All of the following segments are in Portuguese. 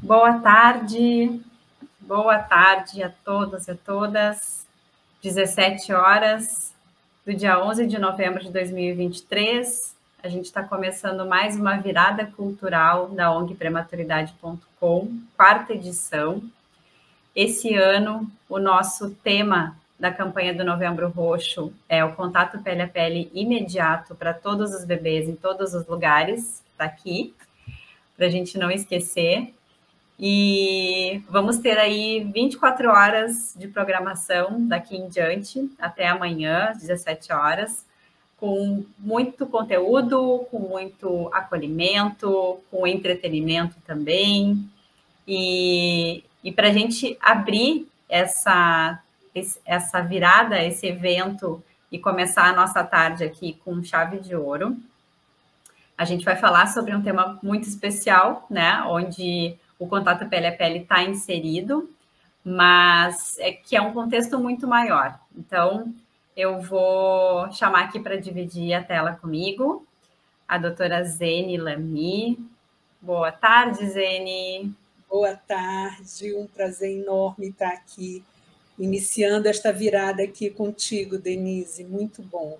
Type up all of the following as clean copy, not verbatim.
boa tarde a todos e a todas. 17 horas do dia 11 de novembro de 2023. A gente está começando mais uma virada cultural da ONG Prematuridade.com, quarta edição. Esse ano, o nosso tema da campanha do Novembro Roxo é o contato pele a pele imediato para todos os bebês em todos os lugares. Está aqui, para a gente não esquecer. E vamos ter aí 24 horas de programação daqui em diante, até amanhã, às 17 horas, com muito conteúdo, com muito acolhimento, com entretenimento também. E para a gente abrir essa virada, esse evento e começar a nossa tarde aqui com chave de ouro, a gente vai falar sobre um tema muito especial, né? Onde o contato pele a pele está inserido, mas que é um contexto muito maior. Então, eu vou chamar aqui para dividir a tela comigo a doutora Zene Lamy. Boa tarde, Zene. Boa tarde, um prazer enorme estar aqui, iniciando esta virada aqui contigo, Denise, muito bom.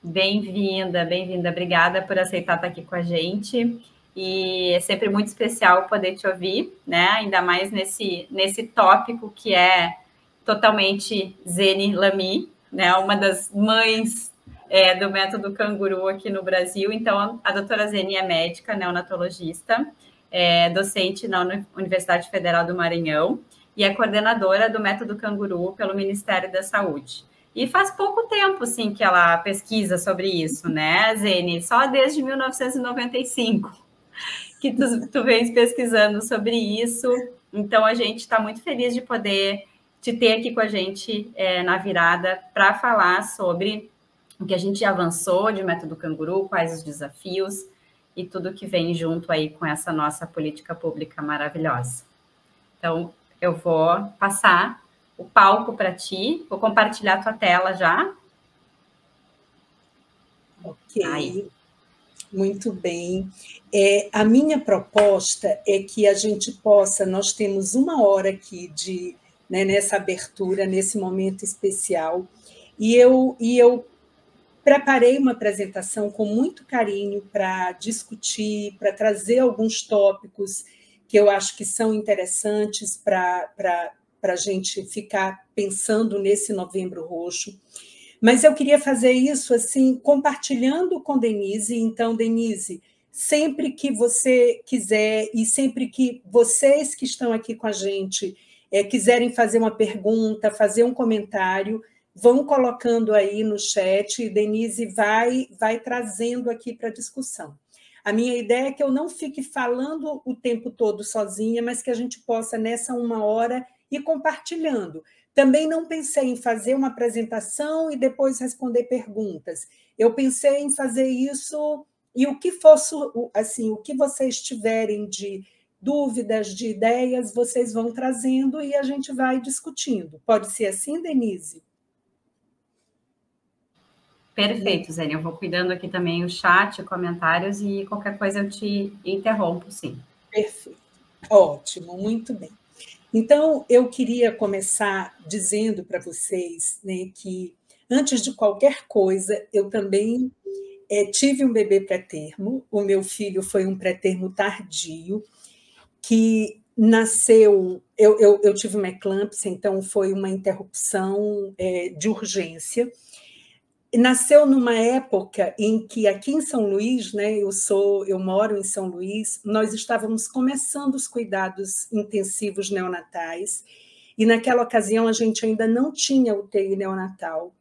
Bem-vinda, bem-vinda. Obrigada por aceitar estar aqui com a gente. E é sempre muito especial poder te ouvir, né? Ainda mais nesse tópico que é totalmente Zene Lamy, né? Uma das mães do método canguru aqui no Brasil. Então, a doutora Zene é médica, neonatologista, docente na Universidade Federal do Maranhão e é coordenadora do método canguru pelo Ministério da Saúde. E faz pouco tempo, sim, que ela pesquisa sobre isso, né, Zene? Só desde 1995 que tu vens pesquisando sobre isso. Então, a gente está muito feliz de poder te ter aqui com a gente na virada para falar sobre o que a gente avançou de método canguru, quais os desafios e tudo que vem junto aí com essa nossa política pública maravilhosa. Então, eu vou passar o palco para ti, vou compartilhar a tua tela já. Ok. Aí. Muito bem. A minha proposta é que a gente possa, nós temos uma hora aqui nessa abertura, nesse momento especial, e eu preparei uma apresentação com muito carinho para discutir, para trazer alguns tópicos que eu acho que são interessantes para a gente ficar pensando nesse Novembro Roxo. Mas eu queria fazer isso assim, compartilhando com Denise. Então, Denise, sempre que você quiser e sempre que vocês que estão aqui com a gente quiserem fazer uma pergunta, fazer um comentário, vão colocando aí no chat e Denise vai trazendo aqui para a discussão. A minha ideia é que eu não fique falando o tempo todo sozinha, mas que a gente possa, nessa uma hora, ir compartilhando. Também não pensei em fazer uma apresentação e depois responder perguntas. Eu pensei em fazer isso e o que fosse, assim, o que vocês tiverem de dúvidas, de ideias, vocês vão trazendo e a gente vai discutindo. Pode ser assim, Denise? Perfeito, Zene. Eu vou cuidando aqui também o chat, comentários e qualquer coisa eu te interrompo, sim. Perfeito. Ótimo, muito bem. Então, eu queria começar dizendo para vocês, né, que, antes de qualquer coisa, eu também tive um bebê pré-termo. O meu filho foi um pré-termo tardio, que nasceu... Eu tive uma eclâmpsia, então foi uma interrupção de urgência. Nasceu numa época em que, aqui em São Luís, né, eu moro em São Luís, nós estávamos começando os cuidados intensivos neonatais, e naquela ocasião a gente ainda não tinha UTI neonatal.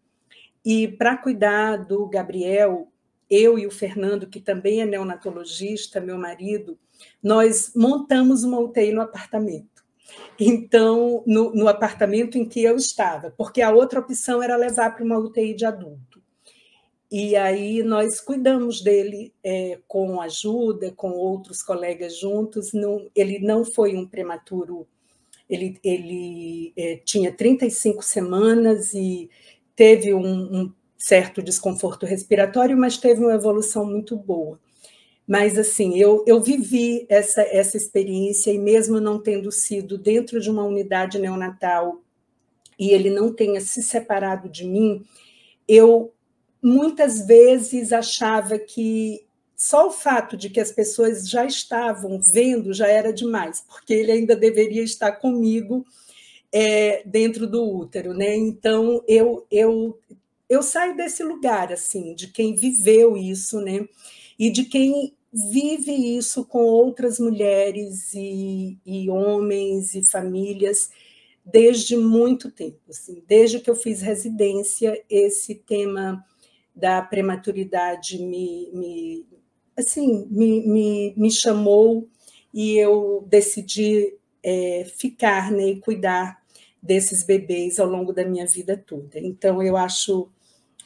E para cuidar do Gabriel, eu e o Fernando, que também é neonatologista, meu marido, nós montamos uma UTI no apartamento. Então, no apartamento em que eu estava, porque a outra opção era levar para uma UTI de adulto. E aí nós cuidamos dele com ajuda, com outros colegas juntos. Ele não foi um prematuro, ele tinha 35 semanas e teve um certo desconforto respiratório, mas teve uma evolução muito boa. Mas, assim, eu vivi essa experiência, e mesmo não tendo sido dentro de uma unidade neonatal, e ele não tenha se separado de mim, eu muitas vezes achava que só o fato de que as pessoas já estavam vendo já era demais, porque ele ainda deveria estar comigo dentro do útero, né? Então, eu saio desse lugar, assim, de quem viveu isso, né? E de quem vive isso com outras mulheres e homens e famílias desde muito tempo, assim, desde que eu fiz residência, esse tema da prematuridade me chamou, e eu decidi ficar, né, e cuidar desses bebês ao longo da minha vida toda. Então, eu acho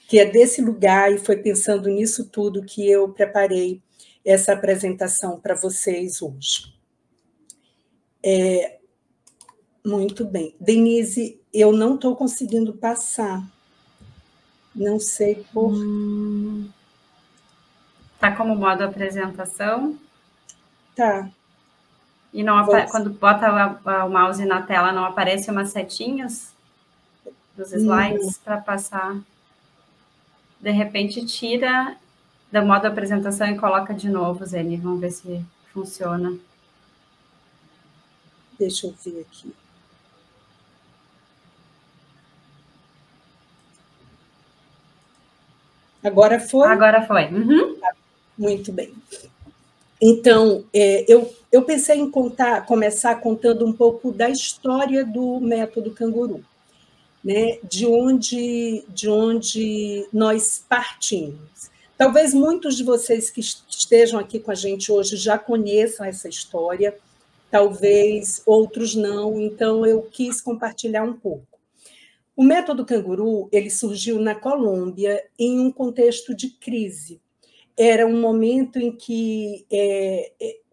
que é desse lugar, e foi pensando nisso tudo, que eu preparei essa apresentação para vocês hoje. Muito bem. Denise, eu não estou conseguindo passar. Não sei por... Tá como modo apresentação? Tá. E não quando bota o mouse na tela, não aparecem umas setinhas dos slides para passar? De repente, tira do modo apresentação e coloca de novo, Zene. Vamos ver se funciona. Deixa eu ver aqui. Agora foi? Agora foi. Uhum. Muito bem. Então, eu pensei em começar contando um pouco da história do método Canguru, né? De onde nós partimos. Talvez muitos de vocês que estejam aqui com a gente hoje já conheçam essa história, talvez outros não, então eu quis compartilhar um pouco. O método Canguru, ele surgiu na Colômbia em um contexto de crise. Era um momento em que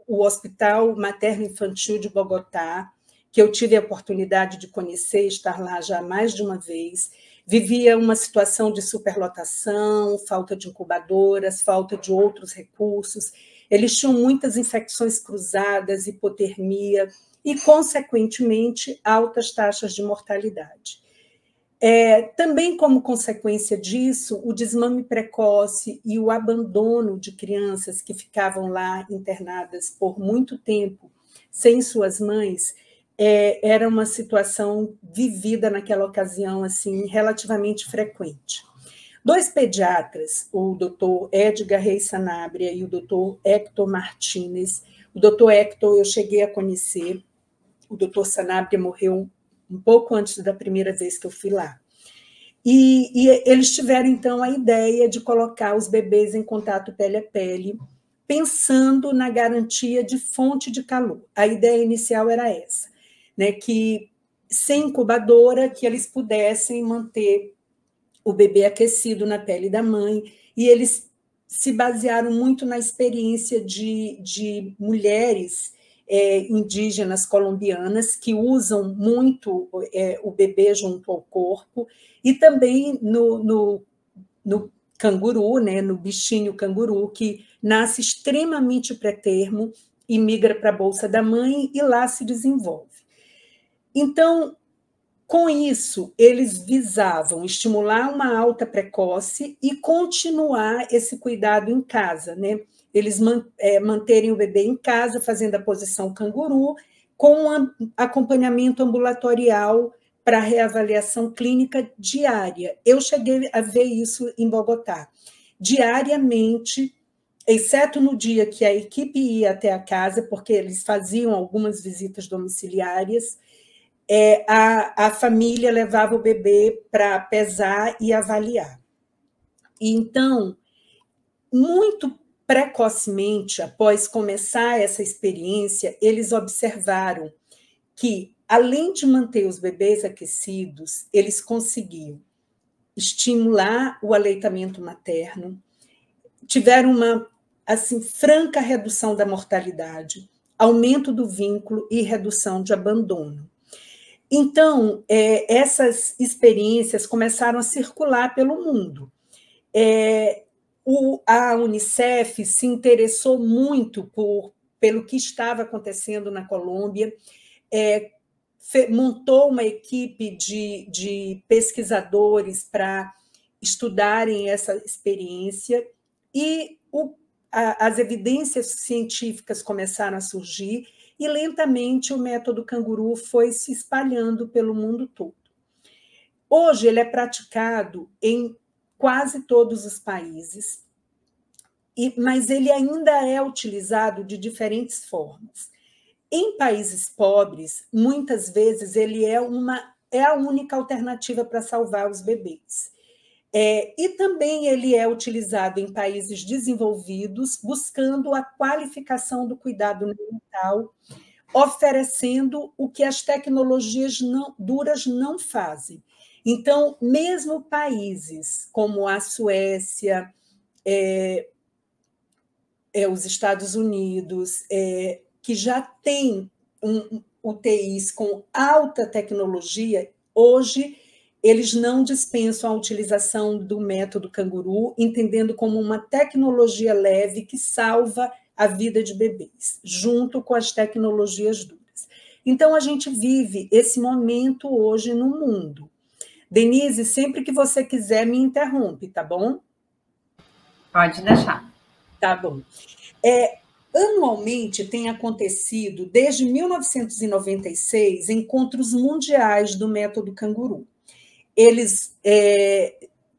o Hospital Materno-Infantil de Bogotá, que eu tive a oportunidade de conhecer, estar lá já mais de uma vez, vivia uma situação de superlotação, falta de incubadoras, falta de outros recursos. Eles tinham muitas infecções cruzadas, hipotermia e, consequentemente, altas taxas de mortalidade. Também, como consequência disso, o desmame precoce e o abandono de crianças que ficavam lá internadas por muito tempo sem suas mães era uma situação vivida naquela ocasião assim, relativamente frequente. Dois pediatras, o doutor Edgar Reis Sanabria e o doutor Héctor Martínez. O doutor Héctor eu cheguei a conhecer, o doutor Sanabria morreu um pouco antes da primeira vez que eu fui lá. E eles tiveram, então, a ideia de colocar os bebês em contato pele a pele, pensando na garantia de fonte de calor. A ideia inicial era essa, né, que, sem incubadora, que eles pudessem manter o bebê aquecido na pele da mãe, e eles se basearam muito na experiência de mulheres indígenas colombianas que usam muito o bebê junto ao corpo, e também no canguru, né, no bichinho canguru, que nasce extremamente pré-termo e migra para a bolsa da mãe e lá se desenvolve. Então, com isso, eles visavam estimular uma alta precoce e continuar esse cuidado em casa, né? Eles manterem o bebê em casa, fazendo a posição canguru, com acompanhamento ambulatorial para reavaliação clínica diária. Eu cheguei a ver isso em Bogotá. Diariamente, exceto no dia que a equipe ia até a casa, porque eles faziam algumas visitas domiciliares, a família levava o bebê para pesar e avaliar. Então, muito precocemente, após começar essa experiência, eles observaram que, além de manter os bebês aquecidos, eles conseguiam estimular o aleitamento materno, tiveram uma assim, franca redução da mortalidade, aumento do vínculo e redução de abandono. Então, essas experiências começaram a circular pelo mundo. A Unicef se interessou muito pelo que estava acontecendo na Colômbia, montou uma equipe de pesquisadores para estudarem essa experiência, e as evidências científicas começaram a surgir, e lentamente o método canguru foi se espalhando pelo mundo todo. Hoje ele é praticado em quase todos os países, mas ele ainda é utilizado de diferentes formas. Em países pobres, muitas vezes ele é a única alternativa para salvar os bebês. E também ele é utilizado em países desenvolvidos, buscando a qualificação do cuidado neonatal, oferecendo o que as tecnologias duras não fazem. Então, mesmo países como a Suécia, os Estados Unidos, que já têm UTIs com alta tecnologia, hoje eles não dispensam a utilização do método canguru, entendendo como uma tecnologia leve que salva a vida de bebês, junto com as tecnologias duras. Então, a gente vive esse momento hoje no mundo. Denise, sempre que você quiser, me interrompe, tá bom? Pode deixar. Tá bom. Anualmente tem acontecido, desde 1996, encontros mundiais do método canguru. Eles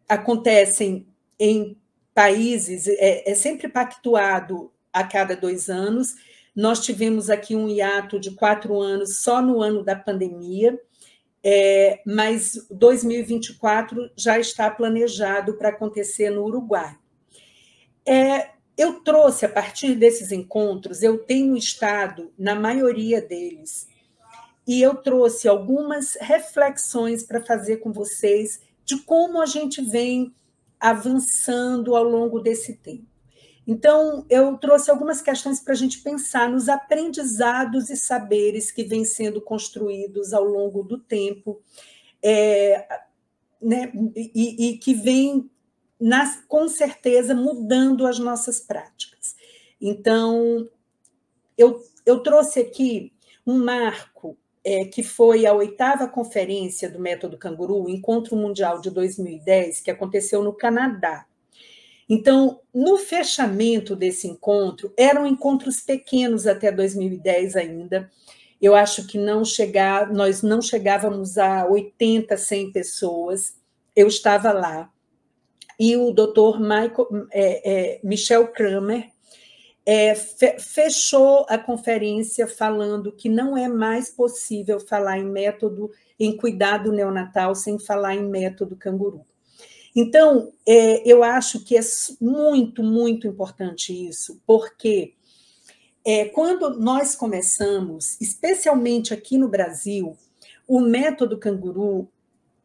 acontecem em países, é sempre pactuado a cada 2 anos. Nós tivemos aqui um hiato de 4 anos só no ano da pandemia, mas 2024 já está planejado para acontecer no Uruguai. Eu trouxe, a partir desses encontros, eu tenho estado na maioria deles, e eu trouxe algumas reflexões para fazer com vocês de como a gente vem avançando ao longo desse tempo. Então, eu trouxe algumas questões para a gente pensar nos aprendizados e saberes que vêm sendo construídos ao longo do tempo, né, e que vêm, com certeza, mudando as nossas práticas. Então, eu trouxe aqui um marco, que foi a 8ª conferência do Método Canguru, o Encontro Mundial de 2010, que aconteceu no Canadá. Então, no fechamento desse encontro, eram encontros pequenos até 2010 ainda, eu acho que nós não chegávamos a 80, 100 pessoas, eu estava lá, e o Dr. Michel Kramer fechou a conferência falando que não é mais possível falar em cuidado neonatal sem falar em método canguru. Então, eu acho que é muito, muito importante isso, porque quando nós começamos, especialmente aqui no Brasil, o método canguru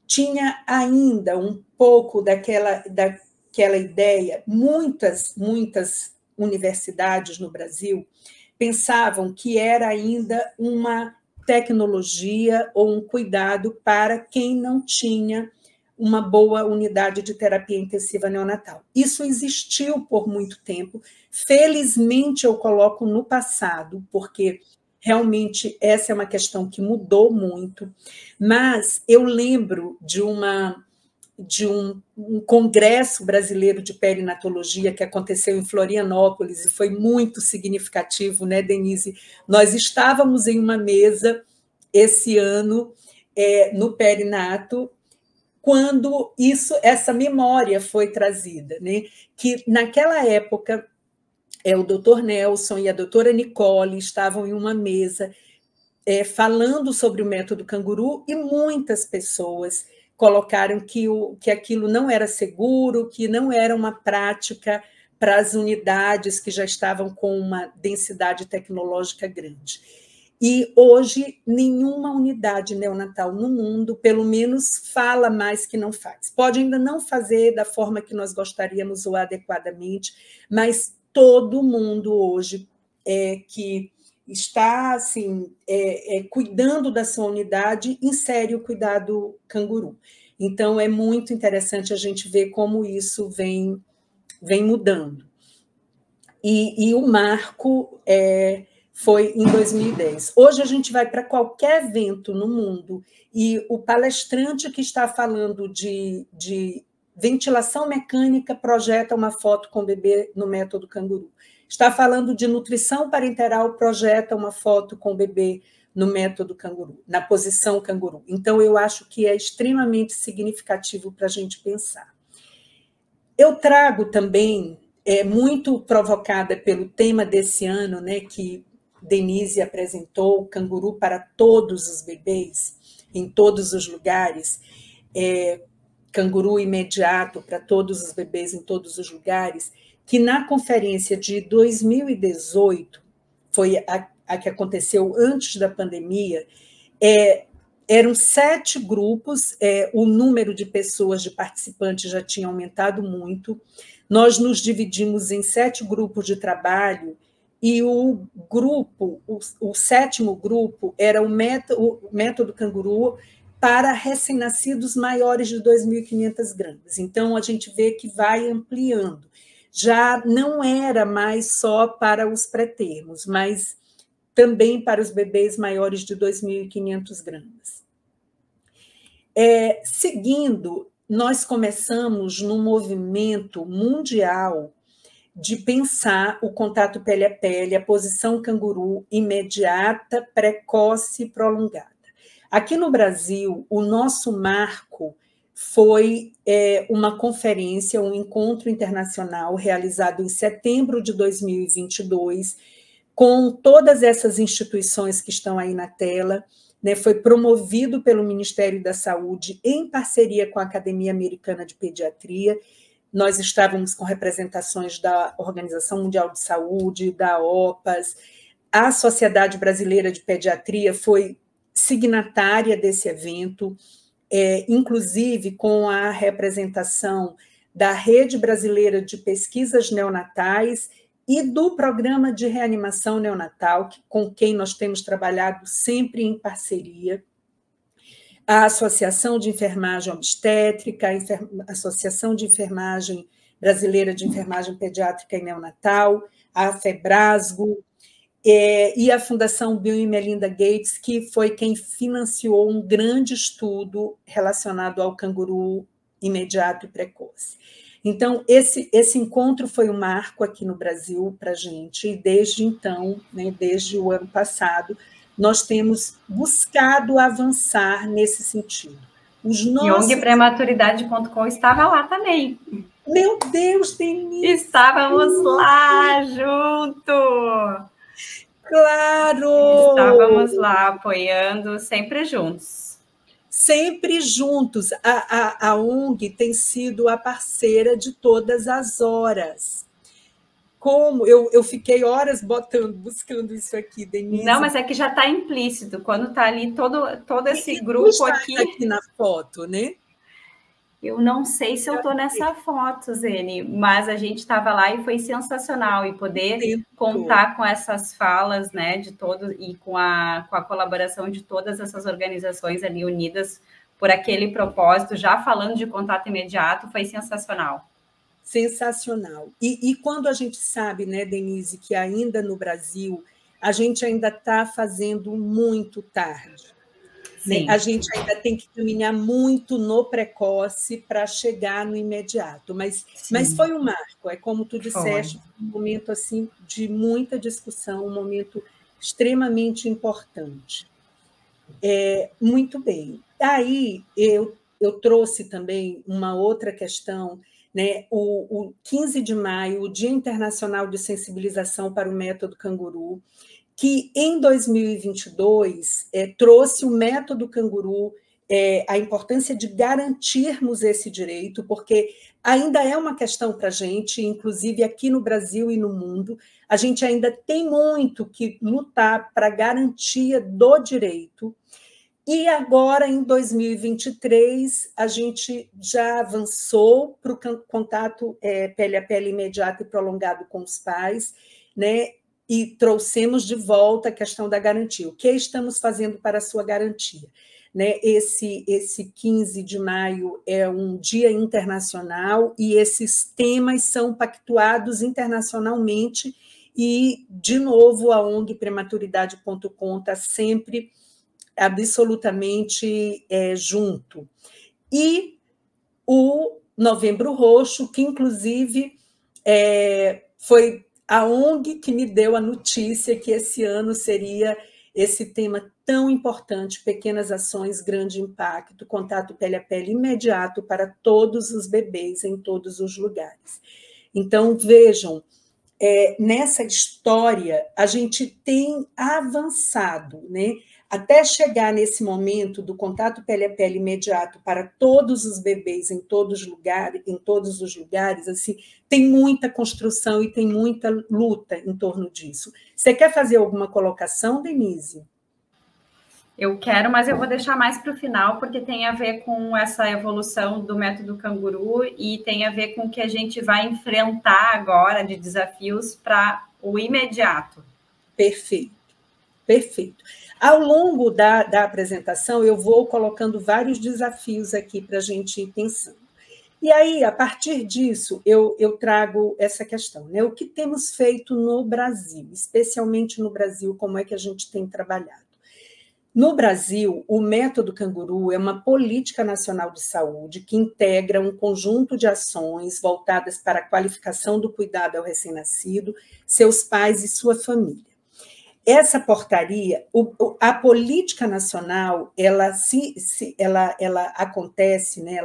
tinha ainda um pouco daquela ideia, muitas universidades no Brasil pensavam que era ainda uma tecnologia ou um cuidado para quem não tinha uma boa unidade de terapia intensiva neonatal. Isso existiu por muito tempo. Felizmente, eu coloco no passado, porque realmente essa é uma questão que mudou muito, mas eu lembro de um congresso brasileiro de perinatologia que aconteceu em Florianópolis e foi muito significativo, né, Denise? Nós estávamos em uma mesa esse ano no perinato, quando essa memória foi trazida, né? Que naquela época o doutor Nelson e a doutora Nicole estavam em uma mesa falando sobre o método canguru, e muitas pessoas colocaram que aquilo não era seguro, que não era uma prática para as unidades que já estavam com uma densidade tecnológica grande. E hoje, nenhuma unidade neonatal no mundo, pelo menos, fala mais que não faz. Pode ainda não fazer da forma que nós gostaríamos ou adequadamente, mas todo mundo hoje que está assim, cuidando da sua unidade, insere o cuidado canguru. Então, é muito interessante a gente ver como isso vem vem mudando. E o marco foi em 2010. Hoje a gente vai para qualquer evento no mundo e o palestrante que está falando de ventilação mecânica projeta uma foto com o bebê no método canguru. Está falando de nutrição parenteral, projeta uma foto com o bebê no método canguru, na posição canguru. Então, eu acho que é extremamente significativo para a gente pensar. Eu trago também, muito provocada pelo tema desse ano, né, que Denise apresentou, canguru para todos os bebês, em todos os lugares, canguru imediato para todos os bebês em todos os lugares, que na conferência de 2018, foi a que aconteceu antes da pandemia, eram 7 grupos, o número de pessoas, de participantes já tinha aumentado muito, nós nos dividimos em 7 grupos de trabalho, e o 7º grupo era o método canguru para recém-nascidos maiores de 2.500 gramas. Então, a gente vê que vai ampliando. Já não era mais só para os pré-termos, mas também para os bebês maiores de 2.500 gramas. Seguindo, nós começamos num movimento mundial de pensar o contato pele a pele, a posição canguru imediata, precoce e prolongada. Aqui no Brasil, o nosso marco foi uma conferência, um encontro internacional realizado em setembro de 2022, com todas essas instituições que estão aí na tela, né, foi promovido pelo Ministério da Saúde em parceria com a Academia Americana de Pediatria. Nós estávamos com representações da Organização Mundial de Saúde, da OPAS, a Sociedade Brasileira de Pediatria foi signatária desse evento, inclusive com a representação da Rede Brasileira de Pesquisas Neonatais e do Programa de Reanimação Neonatal, com quem nós temos trabalhado sempre em parceria, a Associação de Enfermagem Obstétrica, a Associação de Enfermagem Brasileira de Enfermagem Pediátrica e Neonatal, a FEBRASGO, e a Fundação Bill e Melinda Gates, que foi quem financiou um grande estudo relacionado ao canguru imediato e precoce. Então, esse encontro foi um marco aqui no Brasil para a gente, e desde então, né, desde o ano passado, nós temos buscado avançar nesse sentido. E ONGprematuridade.com estava lá também. Meu Deus, Denise! Estávamos lá junto! Claro! Estávamos lá apoiando, sempre juntos. Sempre juntos. A ONG tem sido a parceira de todas as horas. Como eu fiquei horas buscando isso aqui, Denise. Não, mas é que já está implícito. Quando está ali todo esse grupo aqui na foto, né? Eu não sei se eu estou nessa foto, Zene, mas a gente estava lá e foi sensacional, e poder contar com essas falas, né, de todos, e com a colaboração de todas essas organizações ali unidas por aquele propósito, já falando de contato imediato, foi sensacional. Sensacional. E quando a gente sabe, né, Denise, que ainda no Brasil a gente ainda está fazendo muito tarde. Né? A gente ainda tem que caminhar muito no precoce para chegar no imediato, mas foi um marco, como tu disseste, um momento assim, de muita discussão, um momento extremamente importante. Muito bem. Aí eu trouxe também uma outra questão, né? O 15 de maio, o Dia Internacional de Sensibilização para o Método Canguru, que em 2022 trouxe o método canguru, a importância de garantirmos esse direito, porque ainda é uma questão para a gente, inclusive aqui no Brasil e no mundo, a gente ainda tem muito que lutar para a garantia do direito. E agora, em 2023, a gente já avançou para o contato pele a pele imediato e prolongado com os pais, né? E trouxemos de volta a questão da garantia. O que estamos fazendo para a sua garantia? né? Esse 15 de maio é um dia internacional e esses temas são pactuados internacionalmente e, de novo, a ONG Prematuridade.com está sempre absolutamente junto. E o Novembro Roxo, que, inclusive, foi a ONG que me deu a notícia que esse ano seria esse tema tão importante, pequenas ações, grande impacto, contato pele a pele imediato para todos os bebês em todos os lugares. Então, vejam, nessa história a gente tem avançado, né? Até chegar nesse momento do contato pele a pele imediato para todos os bebês em todos os lugares, assim, tem muita construção e tem muita luta em torno disso. Você quer fazer alguma colocação, Denise? Eu quero, mas eu vou deixar mais para o final, porque tem a ver com essa evolução do método canguru e tem a ver com o que a gente vai enfrentar agora de desafios para o imediato. Perfeito, perfeito. Ao longo da apresentação, eu vou colocando vários desafios aqui para a gente ir pensando. E aí, a partir disso, eu trago essa questão, né? O que temos feito no Brasil, especialmente no Brasil, como é que a gente tem trabalhado? No Brasil, o método canguru é uma política nacional de saúde que integra um conjunto de ações voltadas para a qualificação do cuidado ao recém-nascido, seus pais e sua família. Essa portaria, a política nacional, ela acontece, né?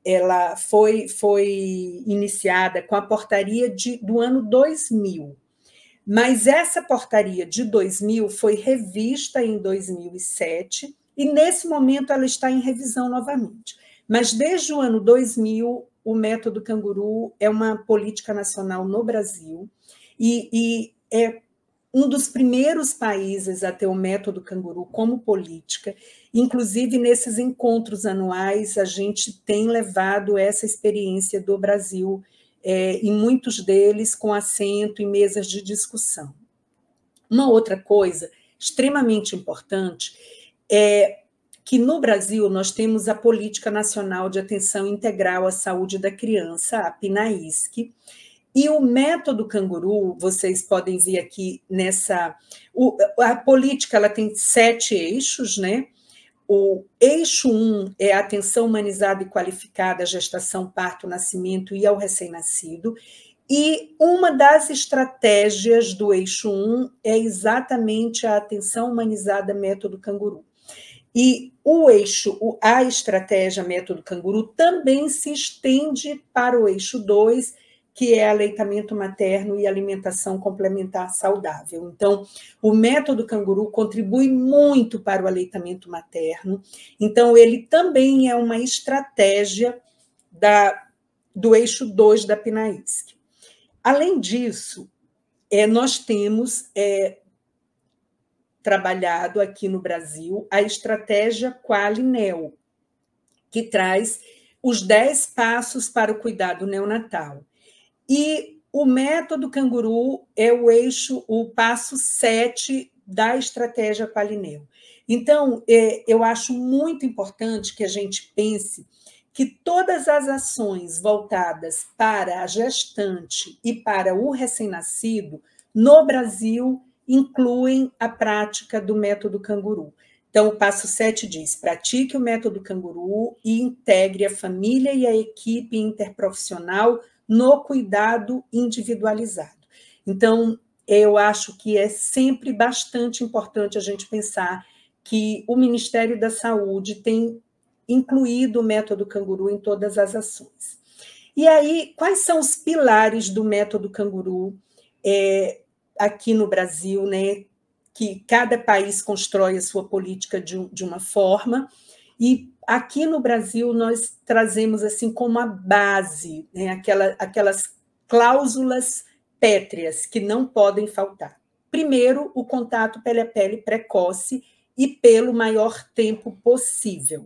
Ela foi iniciada com a portaria do ano 2000. Mas essa portaria de 2000 foi revista em 2007 e, nesse momento, ela está em revisão novamente. Mas, desde o ano 2000, o método canguru é uma política nacional no Brasil e é um dos primeiros países a ter o método canguru como política. Inclusive, nesses encontros anuais, a gente tem levado essa experiência do Brasil em muitos deles com assento em mesas de discussão. Uma outra coisa extremamente importante é que no Brasil nós temos a Política Nacional de Atenção Integral à Saúde da Criança, a PNAISC, e o método canguru, vocês podem ver aqui a política ela tem 7 eixos, né? O eixo 1 é a atenção humanizada e qualificada à gestação, parto, nascimento e ao recém-nascido. E uma das estratégias do eixo 1 é exatamente a atenção humanizada método canguru. E a estratégia método canguru também se estende para o eixo 2, que é aleitamento materno e alimentação complementar saudável. Então, o método canguru contribui muito para o aleitamento materno, então ele também é uma estratégia do eixo 2 da PNAISC. Além disso, nós temos trabalhado aqui no Brasil a estratégia Quali-Neo, que traz os 10 passos para o cuidado neonatal. E o método canguru é o passo 7 da estratégia Quali-Neo. Então, eu acho muito importante que a gente pense que todas as ações voltadas para a gestante e para o recém-nascido, no Brasil, incluem a prática do método canguru. Então, o passo 7 diz: pratique o método canguru e integre a família e a equipe interprofissional no cuidado individualizado. Então, eu acho que é sempre bastante importante a gente pensar que o Ministério da Saúde tem incluído o método canguru em todas as ações. E aí, quais são os pilares do método canguru aqui no Brasil, né? Que cada país constrói a sua política de uma forma, e aqui no Brasil nós trazemos assim como a base, né, aquelas cláusulas pétreas que não podem faltar. Primeiro, o contato pele a pele precoce e pelo maior tempo possível.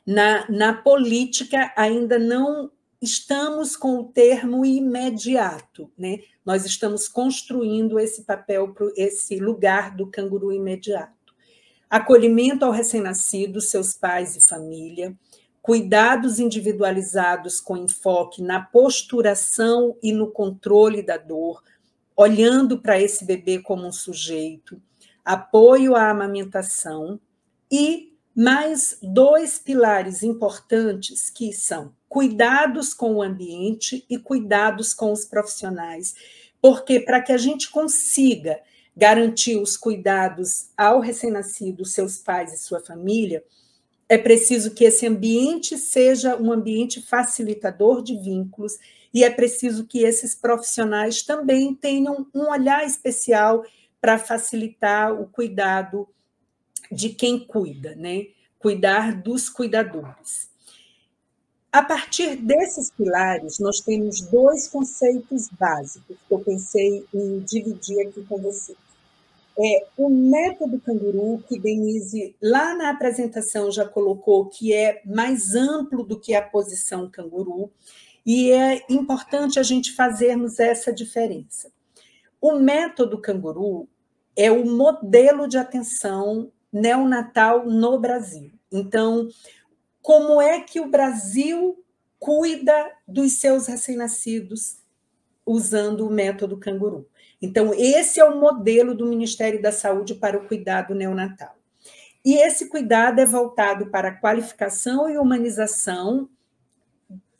Na política ainda não estamos com o termo imediato, né? Nós estamos construindo esse papel, esse lugar do canguru imediato. acolhimento ao recém-nascido, seus pais e família, cuidados individualizados com enfoque na posturação e no controle da dor, olhando para esse bebê como um sujeito, apoio à amamentação e mais 2 pilares importantes que são cuidados com o ambiente e cuidados com os profissionais, porque para que a gente consiga garantir os cuidados ao recém-nascido, seus pais e sua família, é preciso que esse ambiente seja um ambiente facilitador de vínculos e é preciso que esses profissionais também tenham um olhar especial para facilitar o cuidado de quem cuida, né? Cuidar dos cuidadores. A partir desses pilares, nós temos 2 conceitos básicos que eu pensei em dividir aqui com vocês. O método canguru, que Denise, lá na apresentação, já colocou que é mais amplo do que a posição canguru, e é importante a gente fazermos essa diferença. O método canguru é o modelo de atenção neonatal no Brasil. Então, como é que o Brasil cuida dos seus recém-nascidos usando o método canguru? Então, esse é o modelo do Ministério da Saúde para o cuidado neonatal. E esse cuidado é voltado para a qualificação e humanização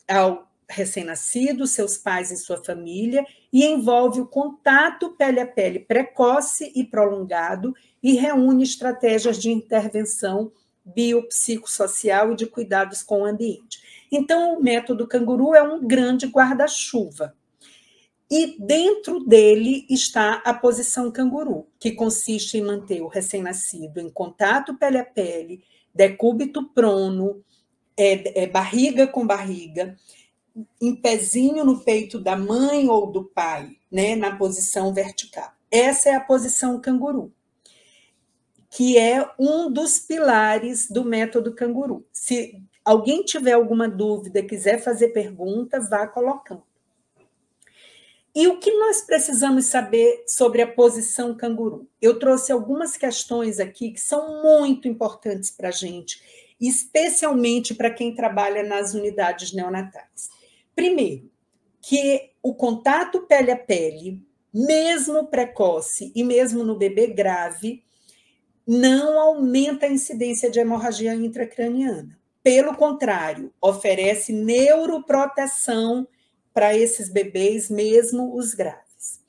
ao recém-nascido, seus pais e sua família, e envolve o contato pele a pele precoce e prolongado e reúne estratégias de intervenção biopsicossocial e de cuidados com o ambiente. Então, o método canguru é um grande guarda-chuva. E dentro dele está a posição canguru, que consiste em manter o recém-nascido em contato pele a pele, decúbito prono, barriga com barriga, em pezinho no peito da mãe ou do pai, né, na posição vertical. Essa é a posição canguru, que é um dos pilares do método canguru. Se alguém tiver alguma dúvida, quiser fazer pergunta, vá colocando. E o que nós precisamos saber sobre a posição canguru? Eu trouxe algumas questões aqui que são muito importantes para a gente, especialmente para quem trabalha nas unidades neonatais. Primeiro, que o contato pele a pele, mesmo precoce e mesmo no bebê grave, não aumenta a incidência de hemorragia intracraniana. Pelo contrário, oferece neuroproteção para esses bebês, mesmo os graves.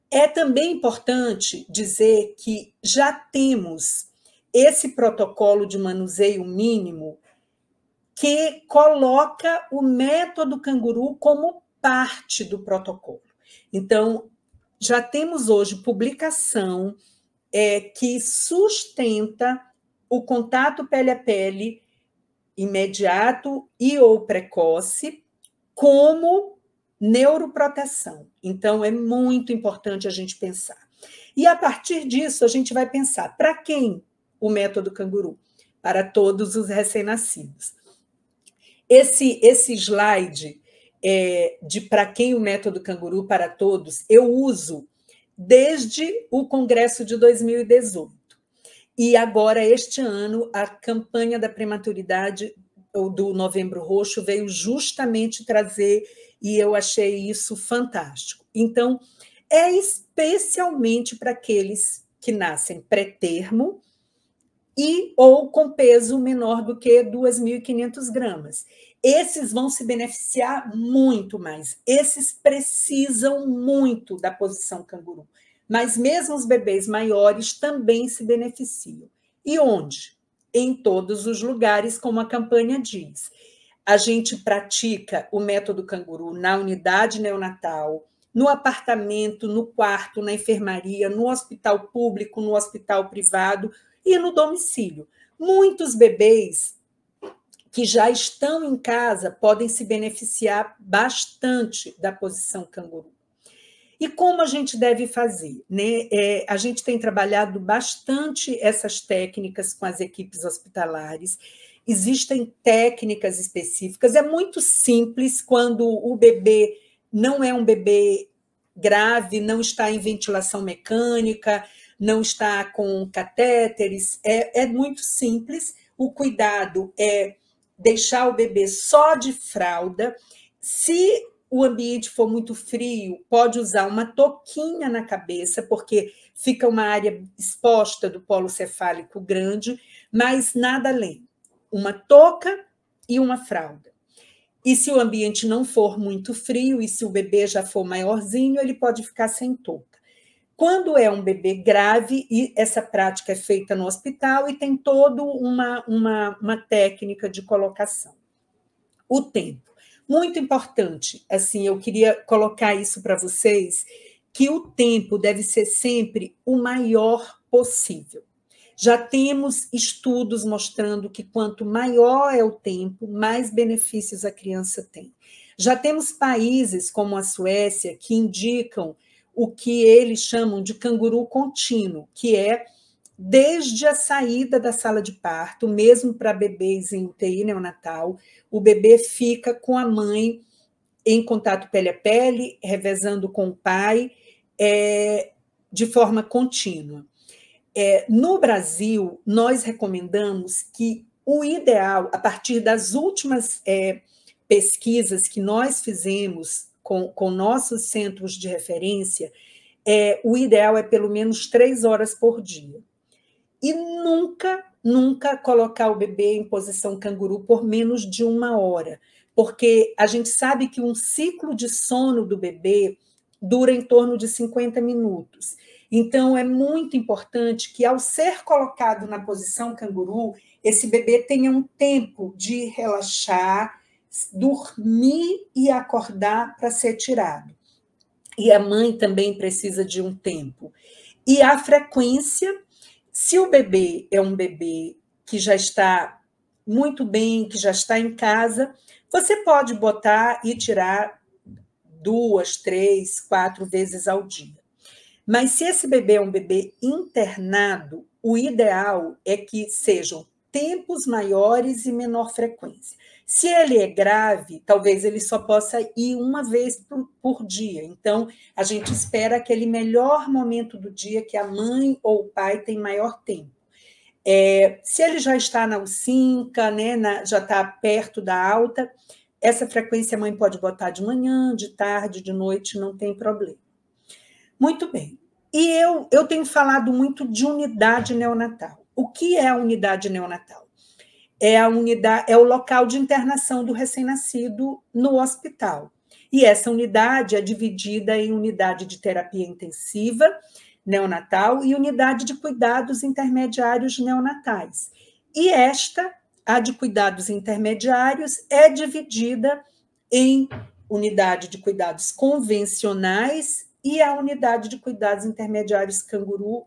É também importante dizer que já temos esse protocolo de manuseio mínimo que coloca o método canguru como parte do protocolo. Então, já temos hoje publicação que sustenta o contato pele a pele imediato e ou precoce como neuroproteção. Então, é muito importante a gente pensar. E, a partir disso, a gente vai pensar para quem o método canguru? Para todos os recém-nascidos. Esse slide de para quem o método canguru para todos, eu uso desde o Congresso de 2018. E agora, este ano, a campanha da prematuridade do Novembro Roxo veio justamente trazer, e eu achei isso fantástico. Então, é especialmente para aqueles que nascem pré-termo e ou com peso menor do que 2.500 gramas. Esses vão se beneficiar muito mais. Esses precisam muito da posição canguru. Mas mesmo os bebês maiores também se beneficiam. E onde? Em todos os lugares, como a campanha diz. A gente pratica o método canguru na unidade neonatal, no apartamento, no quarto, na enfermaria, no hospital público, no hospital privado e no domicílio. Muitos bebês que já estão em casa podem se beneficiar bastante da posição canguru. E como a gente deve fazer? Né? A gente tem trabalhado bastante essas técnicas com as equipes hospitalares. Existem técnicas específicas. É muito simples quando o bebê não é um bebê grave, não está em ventilação mecânica, não está com catéteres, é muito simples. O cuidado é deixar o bebê só de fralda. Se o ambiente for muito frio, pode usar uma touquinha na cabeça, porque fica uma área exposta do polo cefálico grande, mas nada além. Uma touca e uma fralda. E se o ambiente não for muito frio, e se o bebê já for maiorzinho, ele pode ficar sem touca. Quando é um bebê grave, e essa prática é feita no hospital e tem toda uma técnica de colocação. O tempo. Muito importante, assim, eu queria colocar isso para vocês, que o tempo deve ser sempre o maior possível. Já temos estudos mostrando que quanto maior é o tempo, mais benefícios a criança tem. Já temos países como a Suécia que indicam o que eles chamam de canguru contínuo, que é desde a saída da sala de parto, mesmo para bebês em UTI neonatal, o bebê fica com a mãe em contato pele a pele, revezando com o pai, de forma contínua. No Brasil, nós recomendamos que o ideal, a partir das últimas pesquisas que nós fizemos com nossos centros de referência, o ideal é pelo menos 3 horas por dia. E nunca colocar o bebê em posição canguru por menos de 1 hora, porque a gente sabe que um ciclo de sono do bebê dura em torno de 50 minutos. Então, é muito importante que, ao ser colocado na posição canguru, esse bebê tenha um tempo de relaxar, dormir e acordar para ser tirado. E a mãe também precisa de um tempo. E a frequência. Se o bebê é um bebê que já está muito bem, que já está em casa, você pode botar e tirar 2, 3, 4 vezes ao dia. Mas se esse bebê é um bebê internado, o ideal é que sejam tempos maiores e menor frequência. Se ele é grave, talvez ele só possa ir 1 vez por dia. Então, a gente espera aquele melhor momento do dia que a mãe ou o pai tem maior tempo. Se ele já está na U5, né, já está perto da alta, essa frequência a mãe pode botar de manhã, de tarde, de noite, não tem problema. Muito bem. E eu tenho falado muito de unidade neonatal. O que é a unidade neonatal? É o local de internação do recém-nascido no hospital. E essa unidade é dividida em unidade de terapia intensiva neonatal e unidade de cuidados intermediários neonatais. E a de cuidados intermediários, é dividida em unidade de cuidados convencionais e a unidade de cuidados intermediários canguru,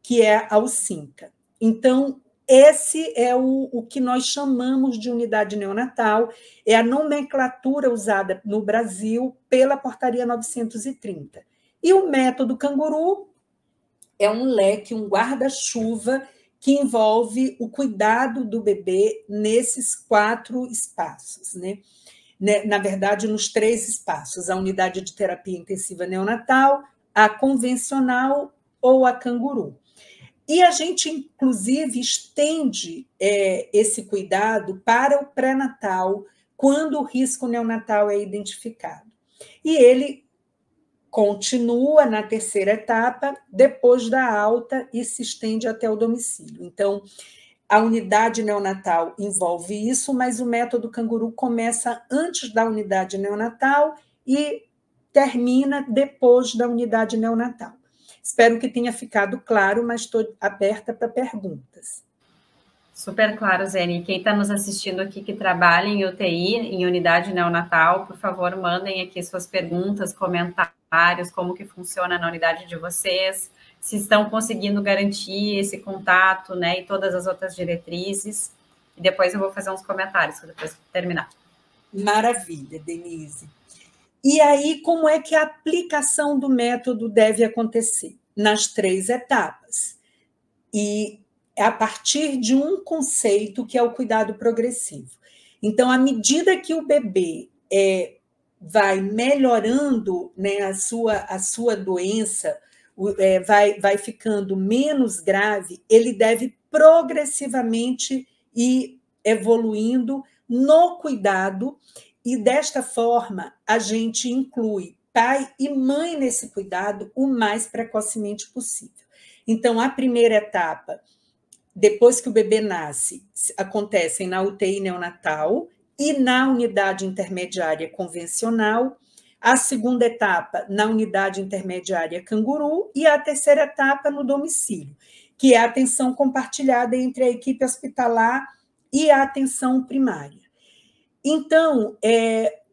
que é a U5. Então, esse é o que nós chamamos de unidade neonatal, é a nomenclatura usada no Brasil pela Portaria 930. E o método canguru é um leque, um guarda-chuva que envolve o cuidado do bebê nesses 4 espaços, né? Na verdade, nos 3 espaços, a unidade de terapia intensiva neonatal, a convencional ou a canguru. E a gente, inclusive, estende esse cuidado para o pré-natal, quando o risco neonatal é identificado. E ele continua na 3ª etapa, depois da alta, e se estende até o domicílio. Então, a unidade neonatal envolve isso, mas o método canguru começa antes da unidade neonatal e termina depois da unidade neonatal. Espero que tenha ficado claro, mas estou aberta para perguntas. Super claro, Zene. Quem está nos assistindo aqui que trabalha em UTI, em unidade neonatal, por favor, mandem aqui suas perguntas, comentários, como que funciona na unidade de vocês, se estão conseguindo garantir esse contato, né, e todas as outras diretrizes. E depois eu vou fazer uns comentários, depois que terminar. Maravilha, Denise. E aí, como é que a aplicação do método deve acontecer? Nas 3 etapas. E a partir de um conceito que é o cuidado progressivo. Então, à medida que o bebê vai melhorando, né, a sua doença, vai ficando menos grave, ele deve progressivamente ir evoluindo no cuidado, e desta forma a gente inclui pai e mãe nesse cuidado o mais precocemente possível. Então, a primeira etapa, depois que o bebê nasce, acontecem na UTI neonatal e na unidade intermediária convencional, a segunda etapa na unidade intermediária canguru e a terceira etapa no domicílio, que é a atenção compartilhada entre a equipe hospitalar e a atenção primária. Então,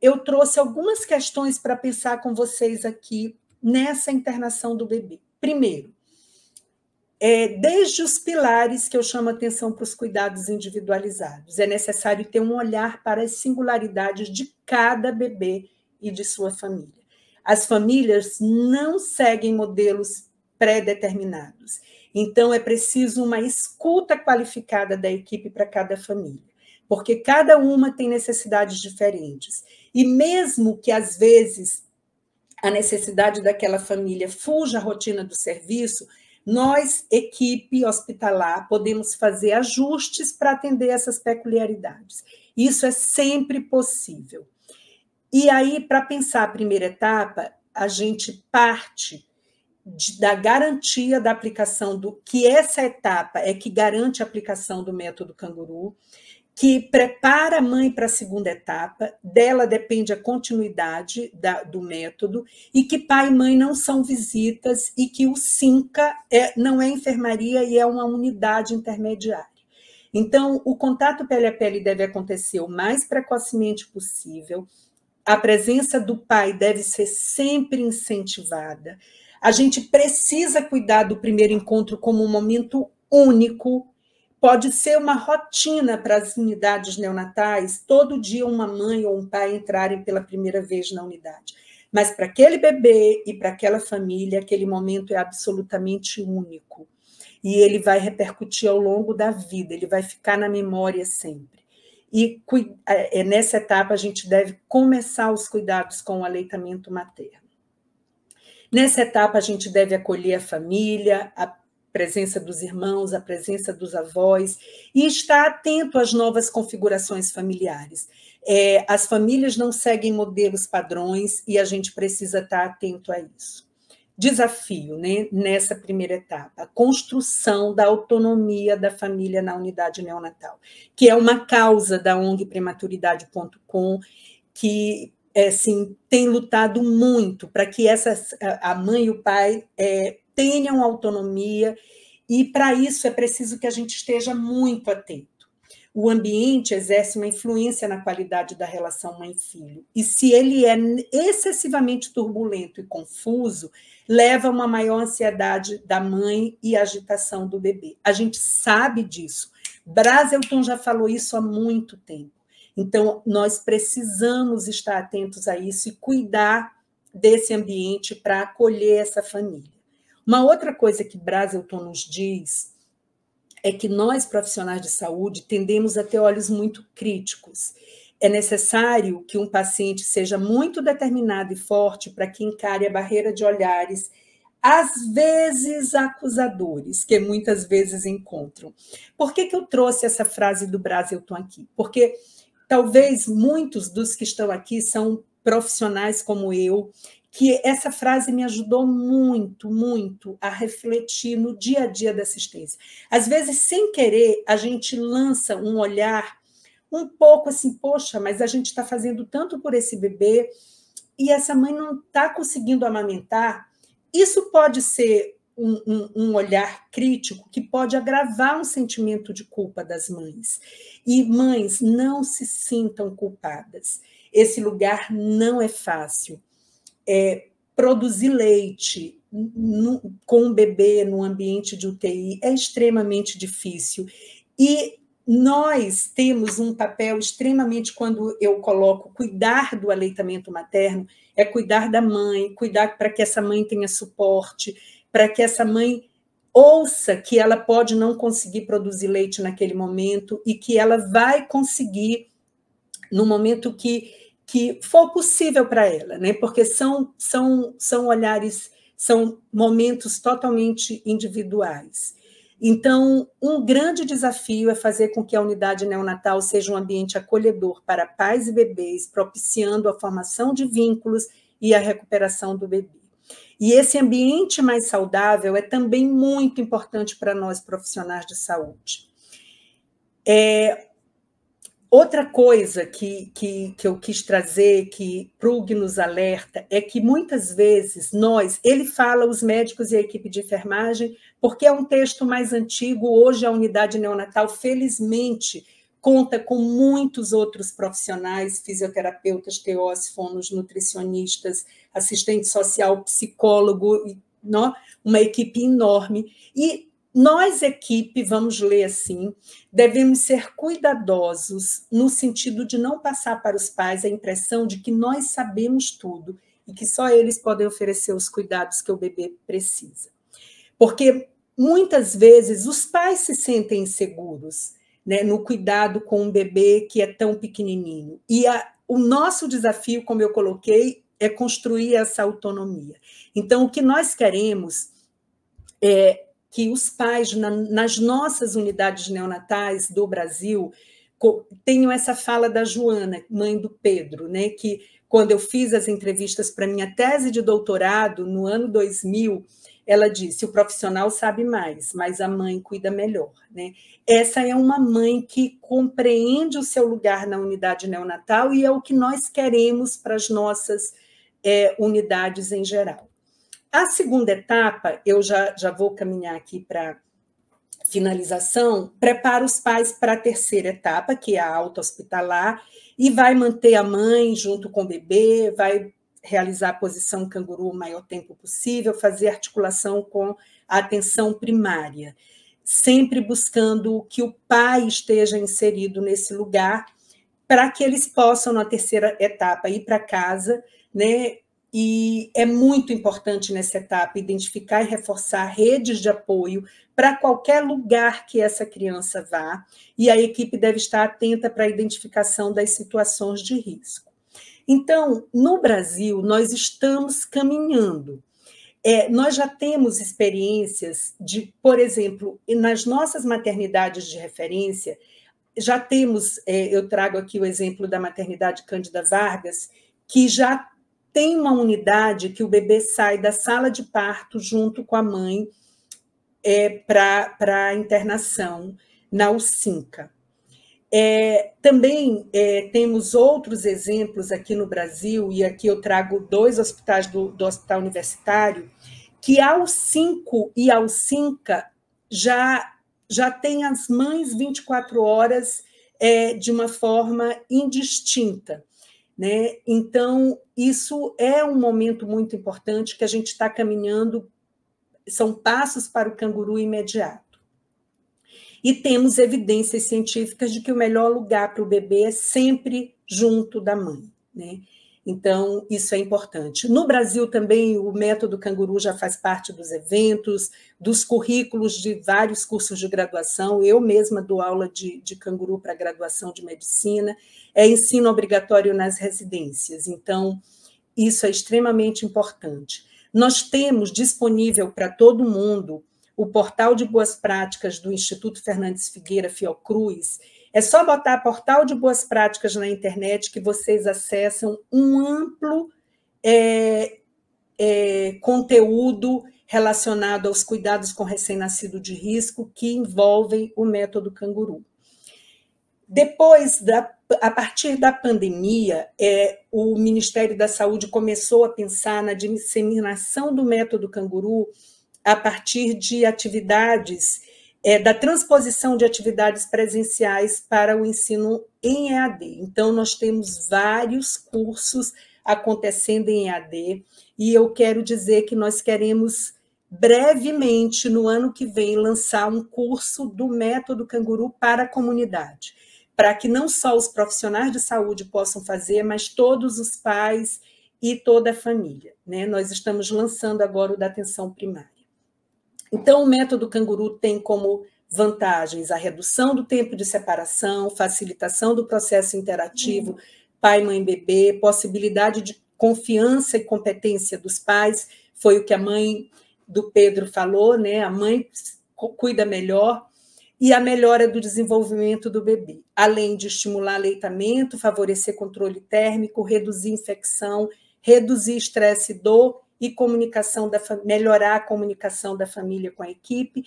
eu trouxe algumas questões para pensar com vocês aqui nessa internação do bebê. Primeiro, desde os pilares que eu chamo a atenção para os cuidados individualizados, é necessário ter um olhar para as singularidades de cada bebê e de sua família. As famílias não seguem modelos pré-determinados, então é preciso uma escuta qualificada da equipe para cada família, porque cada uma tem necessidades diferentes. E mesmo que, às vezes, a necessidade daquela família fuja à rotina do serviço, nós, equipe hospitalar, podemos fazer ajustes para atender essas peculiaridades. Isso é sempre possível. E aí, para pensar a primeira etapa, a gente parte da garantia da aplicação que essa etapa é que garante a aplicação do método canguru, que prepara a mãe para a segunda etapa, dela depende a continuidade do método, e que pai e mãe não são visitas, e que o SINCA não é enfermaria e é uma unidade intermediária. Então, o contato pele a pele deve acontecer o mais precocemente possível, a presença do pai deve ser sempre incentivada, a gente precisa cuidar do primeiro encontro como um momento único. Pode ser uma rotina para as unidades neonatais, todo dia uma mãe ou um pai entrarem pela primeira vez na unidade. Mas para aquele bebê e para aquela família, aquele momento é absolutamente único. E ele vai repercutir ao longo da vida, ele vai ficar na memória sempre. E nessa etapa a gente deve começar os cuidados com o aleitamento materno. Nessa etapa a gente deve acolher a família, a presença dos irmãos, a presença dos avós, e estar atento às novas configurações familiares. As famílias não seguem modelos padrões e a gente precisa estar atento a isso. Desafio, né, nessa primeira etapa, a construção da autonomia da família na unidade neonatal, que é uma causa da ONG Prematuridade.com, que tem lutado muito para que a mãe e o pai tenham autonomia, e para isso é preciso que a gente esteja muito atento. O ambiente exerce uma influência na qualidade da relação mãe-filho, e se ele é excessivamente turbulento e confuso, leva a uma maior ansiedade da mãe e agitação do bebê. A gente sabe disso. Brazelton já falou isso há muito tempo. Então, nós precisamos estar atentos a isso e cuidar desse ambiente para acolher essa família. Uma outra coisa que Brazelton nos diz é que nós, profissionais de saúde, tendemos a ter olhos muito críticos. É necessário que um paciente seja muito determinado e forte para que encare a barreira de olhares, às vezes acusadores, que muitas vezes encontram. Por que eu trouxe essa frase do Brazelton aqui? Porque talvez muitos dos que estão aqui são profissionais como eu, que essa frase me ajudou muito, muito a refletir no dia a dia da assistência. Às vezes, sem querer, a gente lança um olhar um pouco assim, poxa, mas a gente está fazendo tanto por esse bebê e essa mãe não está conseguindo amamentar. Isso pode ser um olhar crítico que pode agravar um sentimento de culpa das mães. E mães, não se sintam culpadas. Esse lugar não é fácil. Produzir leite com um bebê no ambiente de UTI é extremamente difícil. E nós temos um papel extremamente, quando eu coloco cuidar do aleitamento materno, é cuidar da mãe, cuidar para que essa mãe tenha suporte, para que essa mãe ouça que ela pode não conseguir produzir leite naquele momento e que ela vai conseguir no momento que for possível para ela, né? Porque são olhares são momentos totalmente individuais. Então, um grande desafio é fazer com que a unidade neonatal seja um ambiente acolhedor para pais e bebês, propiciando a formação de vínculos e a recuperação do bebê. E esse ambiente mais saudável é também muito importante para nós profissionais de saúde. Outra coisa que eu quis trazer, que Prug nos alerta, é que muitas vezes ele fala, os médicos e a equipe de enfermagem, porque é um texto mais antigo, hoje a unidade neonatal, felizmente, conta com muitos outros profissionais, fisioterapeutas, TOs, fonos, nutricionistas, assistente social, psicólogo, uma equipe enorme. E nós, equipe, vamos ler assim, devemos ser cuidadosos no sentido de não passar para os pais a impressão de que nós sabemos tudo e que só eles podem oferecer os cuidados que o bebê precisa. Porque, muitas vezes, os pais se sentem inseguros, né, no cuidado com um bebê que é tão pequenininho. E o nosso desafio, como eu coloquei, é construir essa autonomia. Então, o que nós queremos é que os pais, nas nossas unidades neonatais do Brasil, tenham essa fala da Joana, mãe do Pedro, né, que quando eu fiz as entrevistas para minha tese de doutorado, no ano 2000, ela disse, o profissional sabe mais, mas a mãe cuida melhor, né? Essa é uma mãe que compreende o seu lugar na unidade neonatal e é o que nós queremos para as nossas unidades em geral. A segunda etapa, eu já vou caminhar aqui para finalização, prepara os pais para a terceira etapa, que é a alta hospitalar, e vai manter a mãe junto com o bebê, vai realizar a posição canguru o maior tempo possível, fazer articulação com a atenção primária, sempre buscando que o pai esteja inserido nesse lugar, para que eles possam, na terceira etapa, ir para casa, né? E é muito importante nessa etapa identificar e reforçar redes de apoio para qualquer lugar que essa criança vá, e a equipe deve estar atenta para a identificação das situações de risco. Então, no Brasil, nós estamos caminhando. Nós já temos experiências de, por exemplo, nas nossas maternidades de referência, já temos, eu trago aqui o exemplo da maternidade Cândida Vargas, que já tem uma unidade que o bebê sai da sala de parto junto com a mãe para a internação na UCINCA. Também temos outros exemplos aqui no Brasil, e aqui eu trago 2 hospitais do Hospital Universitário, que a UCINCO e a UCINCA já tem as mães 24 horas de uma forma indistinta, né? Então, isso é um momento muito importante que a gente está caminhando, são passos para o canguru imediato. E temos evidências científicas de que o melhor lugar para o bebê é sempre junto da mãe, né? Então, isso é importante. No Brasil também, o método canguru já faz parte dos eventos, dos currículos de vários cursos de graduação. Eu mesma dou aula de canguru para graduação de medicina. É ensino obrigatório nas residências. Então, isso é extremamente importante. Nós temos disponível para todo mundo o portal de boas práticas do Instituto Fernandes Figueira Fiocruz. É só botar portal de boas práticas na internet que vocês acessam um amplo conteúdo relacionado aos cuidados com recém-nascido de risco que envolvem o método canguru. Depois, a partir da pandemia, o Ministério da Saúde começou a pensar na disseminação do método canguru a partir de atividades, da transposição de atividades presenciais para o ensino em EAD. Então, nós temos vários cursos acontecendo em EAD, e eu quero dizer que nós queremos brevemente, no ano que vem, lançar um curso do método canguru para a comunidade, para que não só os profissionais de saúde possam fazer, mas todos os pais e toda a família, né? Nós estamos lançando agora o da atenção primária. Então, o método canguru tem como vantagens a redução do tempo de separação, facilitação do processo interativo pai, mãe, bebê, possibilidade de confiança e competência dos pais, foi o que a mãe do Pedro falou, né? A mãe cuida melhor, e a melhora do desenvolvimento do bebê, além de estimular aleitamento, favorecer controle térmico, reduzir infecção, reduzir estresse e dor e comunicação melhorar a comunicação da família com a equipe,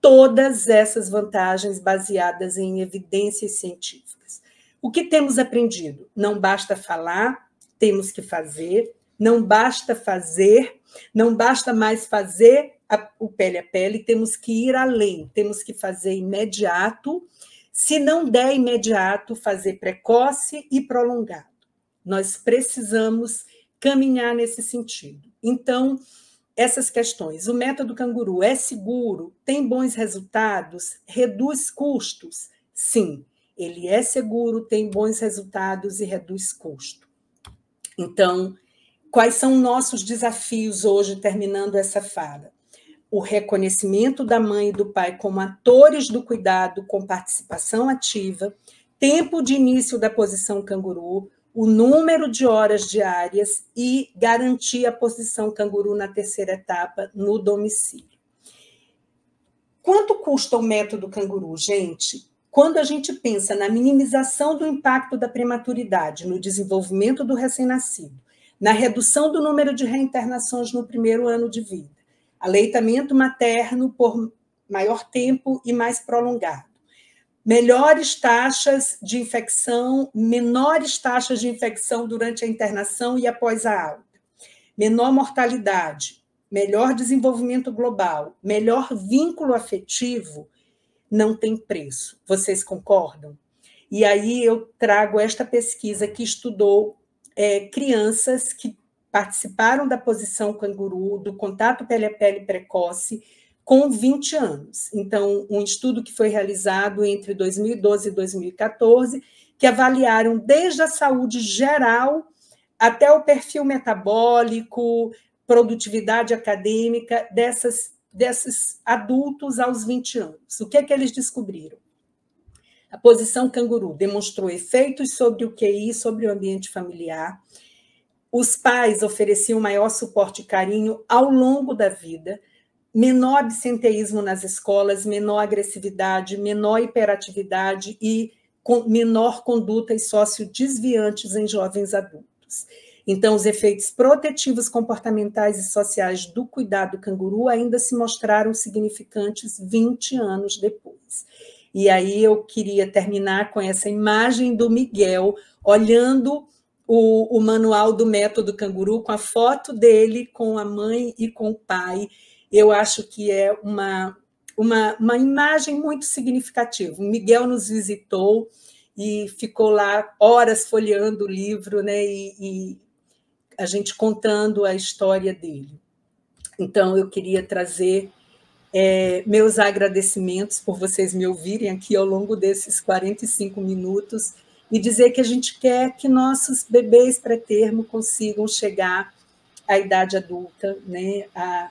todas essas vantagens baseadas em evidências científicas. O que temos aprendido? Não basta falar, temos que fazer, não basta fazer, não basta mais fazer o pele a pele, temos que ir além, temos que fazer imediato, se não der imediato, fazer precoce e prolongado. Nós precisamos caminhar nesse sentido. Então, essas questões, o método canguru é seguro, tem bons resultados, reduz custos? Sim, ele é seguro, tem bons resultados e reduz custo. Então, quais são nossos desafios hoje, terminando essa fala? O reconhecimento da mãe e do pai como atores do cuidado com participação ativa, tempo de início da posição canguru, o número de horas diárias e garantir a posição canguru na terceira etapa no domicílio. Quanto custa o método canguru, gente? Quando a gente pensa na minimização do impacto da prematuridade no desenvolvimento do recém-nascido, na redução do número de reinternações no primeiro ano de vida, aleitamento materno por maior tempo e mais prolongado, melhores taxas de infecção, menores taxas de infecção durante a internação e após a alta, menor mortalidade, melhor desenvolvimento global, melhor vínculo afetivo, não tem preço. Vocês concordam? E aí eu trago esta pesquisa que estudou crianças que participaram da posição canguru, do contato pele a pele precoce, com 20 anos. Então, um estudo que foi realizado entre 2012 e 2014, que avaliaram desde a saúde geral até o perfil metabólico, produtividade acadêmica desses adultos aos 20 anos. O que é que eles descobriram? A posição canguru demonstrou efeitos sobre o QI, sobre o ambiente familiar. Os pais ofereciam maior suporte e carinho ao longo da vida, menor absenteísmo nas escolas, menor agressividade, menor hiperatividade e menor condutas sociodesviantes em jovens adultos. Então, os efeitos protetivos comportamentais e sociais do cuidado canguru ainda se mostraram significantes 20 anos depois. E aí eu queria terminar com essa imagem do Miguel olhando o manual do método canguru, com a foto dele, com a mãe e com o pai. Eu acho que é uma imagem muito significativa. O Miguel nos visitou e ficou lá horas folheando o livro, né, e a gente contando a história dele. Então, eu queria trazer meus agradecimentos por vocês me ouvirem aqui ao longo desses 45 minutos e dizer que a gente quer que nossos bebês pré-termo consigam chegar à idade adulta, né, a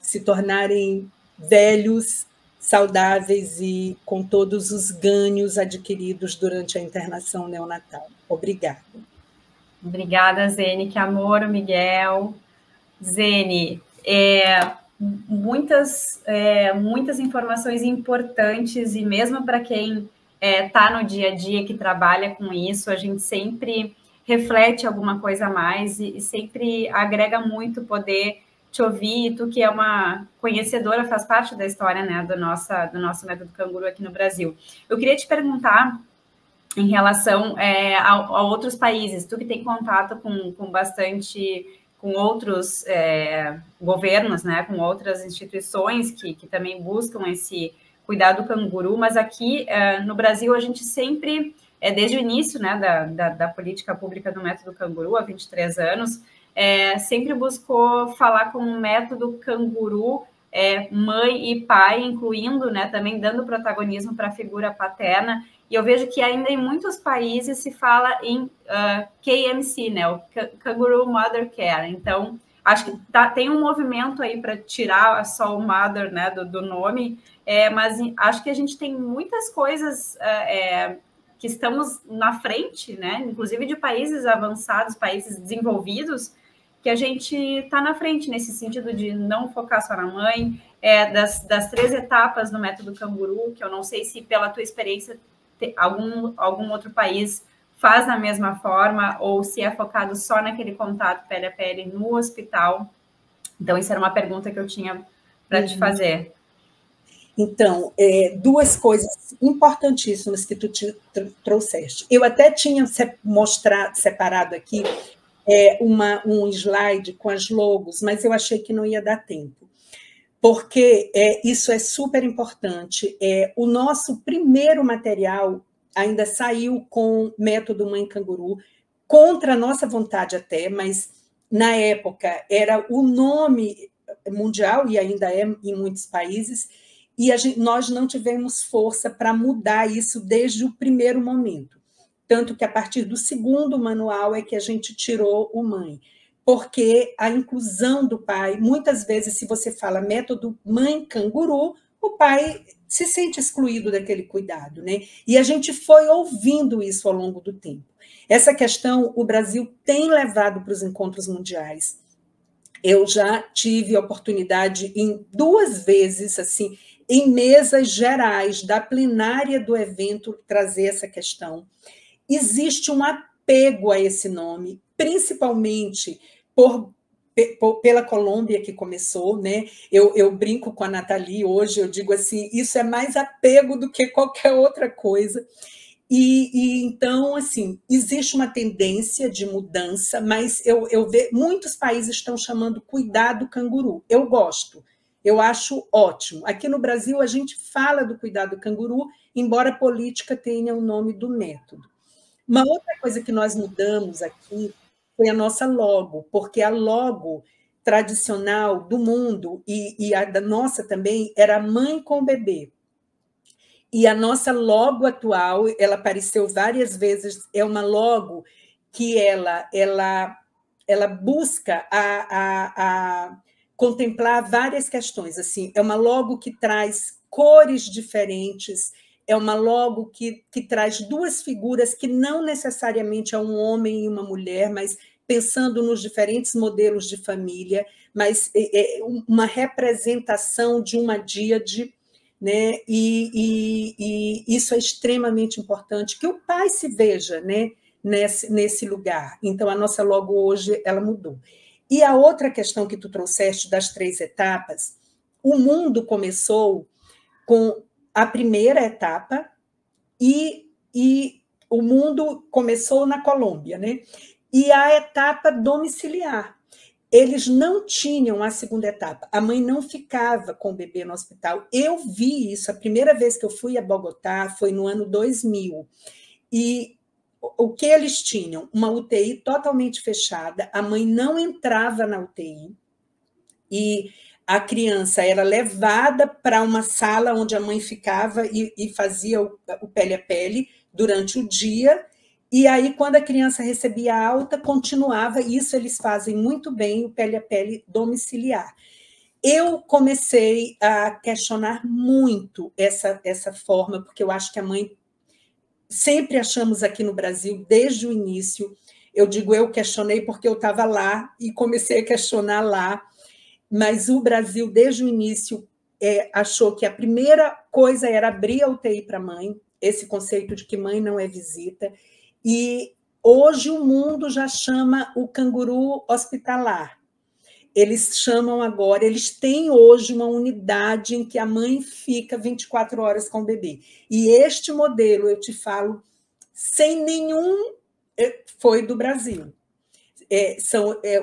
se tornarem velhos, saudáveis e com todos os ganhos adquiridos durante a internação neonatal. Obrigada. Obrigada, Zene. Que amor, Miguel. Zene, muitas informações importantes, e mesmo para quem está no dia a dia, que trabalha com isso, a gente sempre reflete alguma coisa a mais e sempre agrega muito poder te ouvir. Tu, que é uma conhecedora, faz parte da história, né, do nosso método canguru aqui no Brasil. Eu queria te perguntar em relação a outros países, tu que tem contato com bastante, com outros governos, né, com outras instituições que também buscam esse cuidado canguru, mas aqui no Brasil a gente sempre, desde o início, né, da política pública do método canguru, há 23 anos, sempre buscou falar com o método canguru mãe e pai, incluindo, né, também dando protagonismo para a figura paterna. E eu vejo que ainda em muitos países se fala em KMC, né, o Kangaroo Mother Care. Então, acho que tem um movimento aí para tirar só o mother, né, do nome, mas acho que a gente tem muitas coisas que estamos na frente, né, inclusive de países avançados, países desenvolvidos, que a gente está na frente nesse sentido de não focar só na mãe, das 3 etapas no método canguru, que eu não sei se pela tua experiência algum outro país faz da mesma forma, ou se é focado só naquele contato pele a pele no hospital. Então, isso era uma pergunta que eu tinha para te fazer. Então, 2 coisas importantíssimas que tu trouxeste. Eu até tinha separado aqui um slide com as logos, mas eu achei que não ia dar tempo, porque isso é super importante. O nosso primeiro material ainda saiu com método Mãe Canguru, contra a nossa vontade até, mas na época era o nome mundial, e ainda é em muitos países, e nós não tivemos força para mudar isso desde o primeiro momento. Tanto que, a partir do segundo manual, é que a gente tirou o mãe. Porque a inclusão do pai, muitas vezes, se você fala método Mãe Canguru, o pai se sente excluído daquele cuidado, né? E a gente foi ouvindo isso ao longo do tempo. Essa questão, o Brasil tem levado para os encontros mundiais. Eu já tive a oportunidade em 2 vezes, assim, em mesas gerais da plenária do evento, trazer essa questão. Existe um apego a esse nome, principalmente pela Colômbia, que começou, né? Eu brinco com a Nathalie hoje, eu digo assim, isso é mais apego do que qualquer outra coisa. Então, assim, existe uma tendência de mudança, mas eu vejo muitos países estão chamando cuidado canguru. Eu gosto, eu acho ótimo. Aqui no Brasil, a gente fala do cuidado canguru, embora a política tenha o nome do método. Uma outra coisa que nós mudamos aqui foi a nossa logo, porque a logo tradicional do mundo, e a da nossa também, era mãe com bebê. E a nossa logo atual, ela apareceu várias vezes, é uma logo que ela busca a contemplar várias questões. Assim, é uma logo que traz cores diferentes, é uma logo que traz 2 figuras que não necessariamente é um homem e uma mulher, mas pensando nos diferentes modelos de família, mas é uma representação de uma díade, né? E isso é extremamente importante, que o pai se veja, né, nesse lugar. Então, a nossa logo hoje, ela mudou. E a outra questão que tu trouxeste das 3 etapas, o mundo começou com a primeira etapa e o mundo começou na Colômbia, né? E a etapa domiciliar. Eles não tinham a segunda etapa. A mãe não ficava com o bebê no hospital. Eu vi isso. A primeira vez que eu fui a Bogotá foi no ano 2000. E o que eles tinham? Uma UTI totalmente fechada. A mãe não entrava na UTI. E a criança era levada para uma sala onde a mãe ficava e fazia o pele a pele durante o dia. E aí, quando a criança recebia alta, continuava, isso eles fazem muito bem, o pele a pele domiciliar. Eu comecei a questionar muito essa forma, porque eu acho que a mãe, sempre achamos aqui no Brasil, desde o início, eu digo eu questionei porque eu estava lá e comecei a questionar lá, mas o Brasil, desde o início, achou que a primeira coisa era abrir a UTI para a mãe, esse conceito de que mãe não é visita. E hoje o mundo já chama o canguru hospitalar. Eles chamam agora, eles têm hoje uma unidade em que a mãe fica 24 horas com o bebê. E este modelo, eu te falo, sem nenhum, foi do Brasil.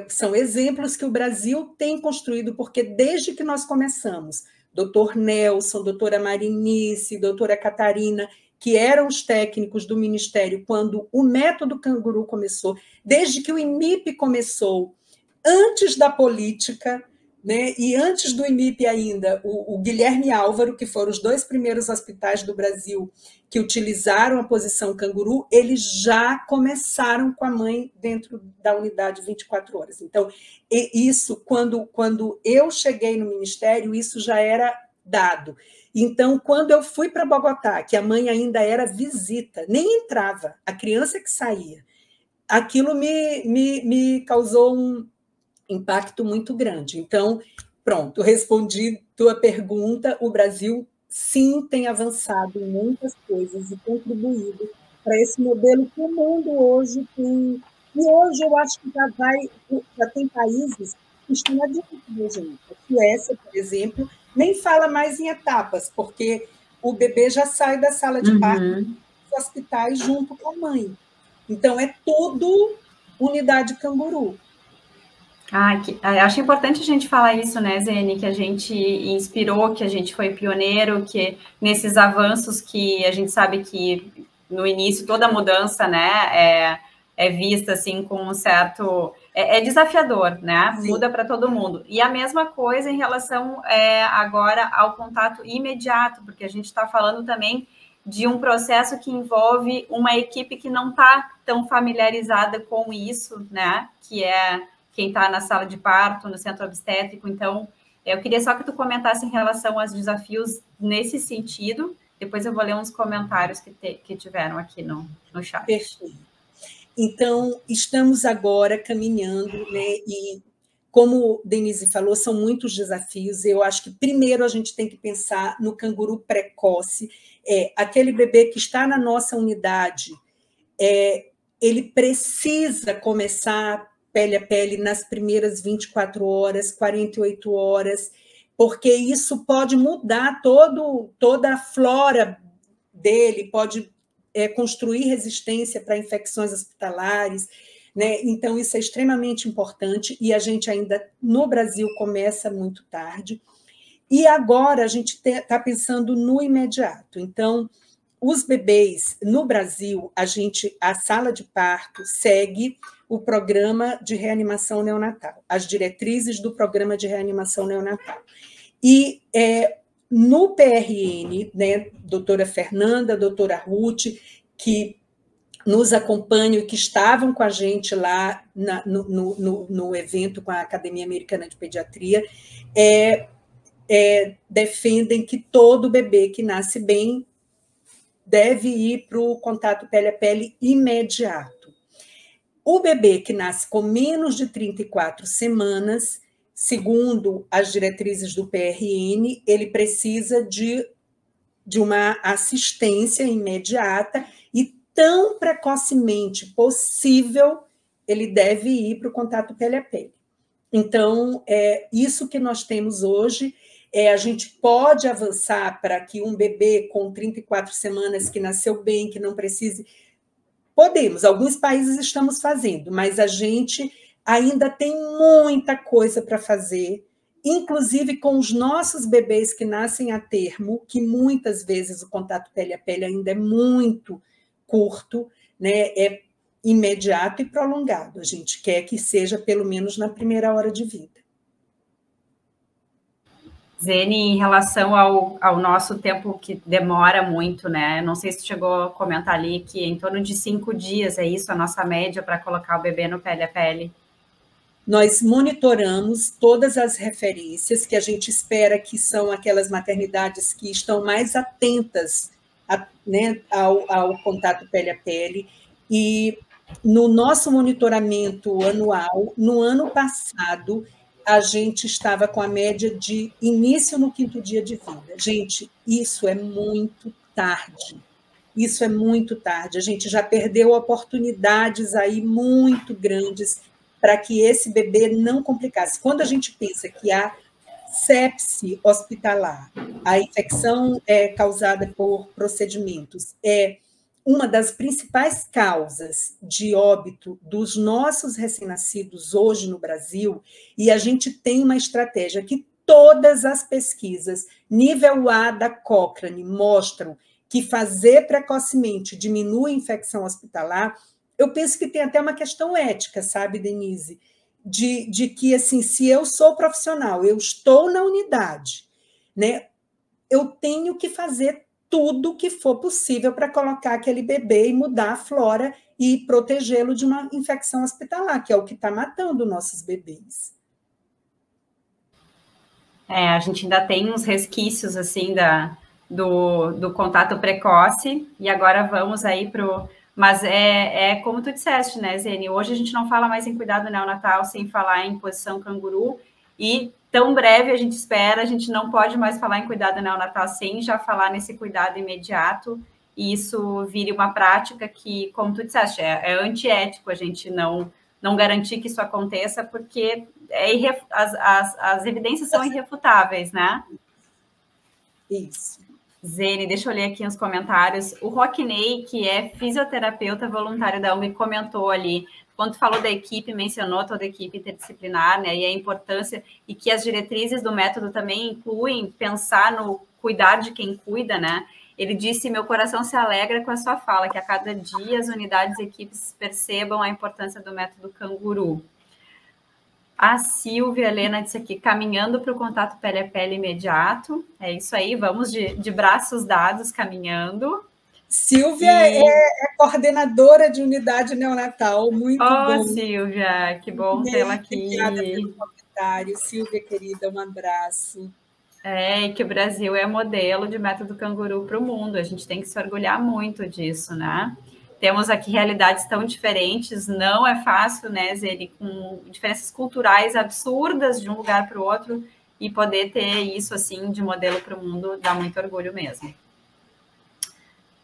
São exemplos que o Brasil tem construído, porque desde que nós começamos, doutor Nelson, doutora Marinice, doutora Catarina, que eram os técnicos do Ministério quando o método canguru começou, desde que o IMIP começou, antes da política, né, e antes do IMIP ainda, o Guilherme Álvaro, que foram os 2 primeiros hospitais do Brasil que utilizaram a posição canguru, eles já começaram com a mãe dentro da unidade 24 horas. Então, isso, quando eu cheguei no Ministério, isso já era dado. Então, quando eu fui para Bogotá, que a mãe ainda era visita, nem entrava, a criança que saía, aquilo me causou impacto muito grande. Então, pronto, respondi tua pergunta. O Brasil, sim, tem avançado em muitas coisas e contribuído para esse modelo que o mundo hoje tem. E hoje eu acho que já tem países que estão adiante da gente. A Suécia, por exemplo, nem fala mais em etapas, porque o bebê já sai da sala de parto dos hospitais junto com a mãe. Então, é tudo unidade canguru. Acho importante a gente falar isso, né, Zene, que a gente inspirou, que a gente foi pioneiro, que nesses avanços que a gente sabe que no início toda mudança, né, é vista assim com um certo... É desafiador, né? Sim. Muda para todo mundo. E a mesma coisa em relação agora ao contato imediato, porque a gente está falando também de um processo que envolve uma equipe que não está tão familiarizada com isso, né? Que é quem está na sala de parto, no centro obstétrico. Então, eu queria só que tu comentasse em relação aos desafios nesse sentido. Depois eu vou ler uns comentários que tiveram aqui no chat. Perfeito. Então, estamos agora caminhando, né? E, como Denise falou, são muitos desafios. Eu acho que, primeiro, a gente tem que pensar no canguru precoce. Aquele bebê que está na nossa unidade, ele precisa começar pele a pele nas primeiras 24 horas, 48 horas, porque isso pode mudar toda a flora dele, pode construir resistência para infecções hospitalares, né? Então, isso é extremamente importante, e a gente ainda, no Brasil, começa muito tarde. E agora a gente está pensando no imediato. Então, os bebês, no Brasil, a sala de parto segue o programa de reanimação neonatal, as diretrizes do programa de reanimação neonatal. E no PRN, né, doutora Fernanda, doutora Ruth, que nos acompanham e que estavam com a gente lá no evento com a Academia Americana de Pediatria, defendem que todo bebê que nasce bem deve ir para o contato pele a pele imediato. O bebê que nasce com menos de 34 semanas, segundo as diretrizes do PRN, ele precisa de uma assistência imediata e, tão precocemente possível, ele deve ir para o contato pele a pele. Então, isso que nós temos hoje. A gente pode avançar para que um bebê com 34 semanas que nasceu bem, que não precise... Podemos, alguns países estamos fazendo, mas a gente ainda tem muita coisa para fazer, inclusive com os nossos bebês que nascem a termo, que muitas vezes o contato pele a pele ainda é muito curto, né? É imediato e prolongado. A gente quer que seja pelo menos na primeira hora de vida. Zene, em relação ao nosso tempo que demora muito, né? Não sei se tu chegou a comentar ali que em torno de 5 dias, é isso a nossa média para colocar o bebê no pele a pele? Nós monitoramos todas as referências que a gente espera que são aquelas maternidades que estão mais atentas né, ao contato pele a pele, e no nosso monitoramento anual, no ano passado, a gente estava com a média de início no 5º dia de vida. Gente, isso é muito tarde. Isso é muito tarde. A gente já perdeu oportunidades aí muito grandes para que esse bebê não complicasse. Quando a gente pensa que a sepse hospitalar, a infecção causada por procedimentos, é uma das principais causas de óbito dos nossos recém-nascidos hoje no Brasil, e a gente tem uma estratégia que todas as pesquisas nível A da Cochrane mostram que fazer precocemente diminui a infecção hospitalar. Eu penso que tem até uma questão ética, sabe, Denise? De que, assim, se eu sou profissional, eu estou na unidade, né, eu tenho que fazer tudo que for possível para colocar aquele bebê e mudar a flora e protegê-lo de uma infecção hospitalar, que é o que está matando nossos bebês. A gente ainda tem uns resquícios, assim, do contato precoce, e agora vamos aí para Mas é como tu disseste, né, Zene? Hoje a gente não fala mais em cuidado neonatal sem falar em posição canguru, e tão breve a gente espera, a gente não pode mais falar em cuidado neonatal sem já falar nesse cuidado imediato, e isso vire uma prática que, como tu disseste, é antiético a gente não garantir que isso aconteça, porque as evidências são irrefutáveis, né? Isso. Zene, deixa eu ler aqui os comentários. O Rockney, que é fisioterapeuta voluntário da UMB, comentou ali, quando falou da equipe, mencionou toda a equipe interdisciplinar, né, e a importância, e que as diretrizes do método também incluem pensar no cuidar de quem cuida, né? Ele disse, meu coração se alegra com a sua fala, que a cada dia as unidades e equipes percebam a importância do método canguru. A Silvia Helena disse aqui, caminhando para o contato pele a pele imediato. É isso aí, vamos de braços dados, caminhando. Silvia é coordenadora de unidade neonatal, muito bom. Silvia, que bom tê-la aqui. Obrigada pelo comentário. Silvia, querida, um abraço. E que o Brasil é modelo de método canguru para o mundo, a gente tem que se orgulhar muito disso, né? Temos aqui realidades tão diferentes, não é fácil, né, Zene, com diferenças culturais absurdas de um lugar para o outro, e poder ter isso, assim, de modelo para o mundo, dá muito orgulho mesmo.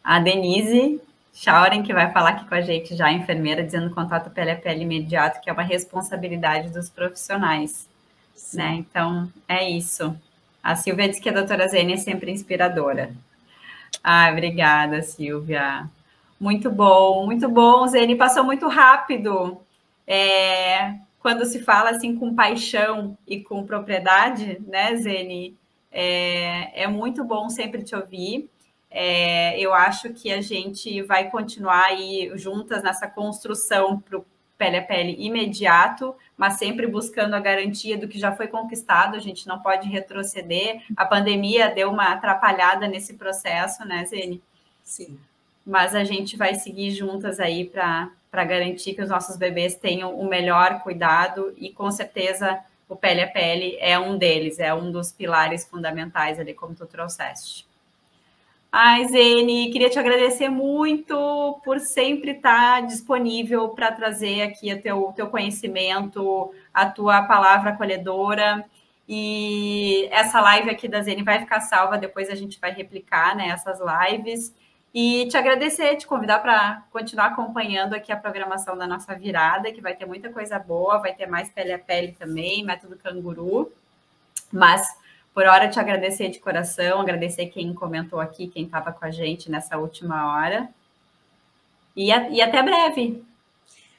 A Denise Schauren, que vai falar aqui com a gente já, enfermeira, dizendo contato pele a pele imediato, que é uma responsabilidade dos profissionais, né? Então, é isso. A Silvia diz que a doutora Zene é sempre inspiradora. Obrigada, Silvia. Muito bom, Zene. Passou muito rápido. Quando se fala assim com paixão e com propriedade, né, Zene? É muito bom sempre te ouvir. Eu acho que a gente vai continuar aí juntas nessa construção para o pele a pele imediato, mas sempre buscando a garantia do que já foi conquistado, a gente não pode retroceder. A pandemia deu uma atrapalhada nesse processo, né, Zene? Sim. Mas a gente vai seguir juntas aí para garantir que os nossos bebês tenham o melhor cuidado, e com certeza o pele a pele é um deles, é um dos pilares fundamentais ali, como tu trouxeste. Zene, queria te agradecer muito por sempre estar disponível para trazer aqui o teu conhecimento, a tua palavra acolhedora. E essa live aqui da Zene vai ficar salva, depois a gente vai replicar, né, essas lives. E te agradecer, te convidar para continuar acompanhando aqui a programação da nossa virada, que vai ter muita coisa boa, vai ter mais pele a pele também, método canguru. Mas, por hora, te agradecer de coração, agradecer quem comentou aqui, quem estava com a gente nessa última hora. E até breve.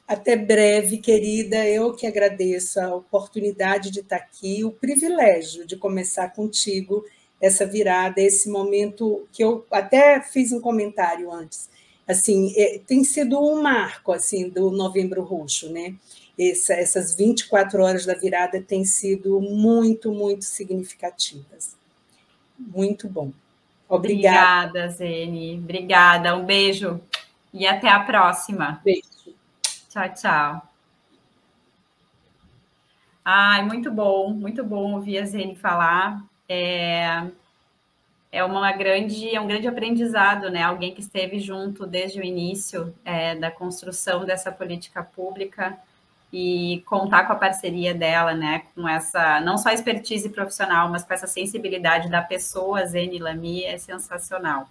Até breve, querida. Eu que agradeço a oportunidade de estar aqui, o privilégio de começar contigo essa virada, esse momento que eu até fiz um comentário antes. Assim, tem sido um marco assim do Novembro Roxo, né? Essas 24 horas da virada têm sido muito, muito significativas. Muito bom. Obrigada, Zene. Obrigada. Um beijo e até a próxima. Beijo. Tchau, tchau. Muito bom ouvir a Zene falar. É um grande aprendizado, né? Alguém que esteve junto desde o início da construção dessa política pública, e contar com a parceria dela, né? Com essa, não só expertise profissional, mas com essa sensibilidade da pessoa, Zene Lamy, é sensacional.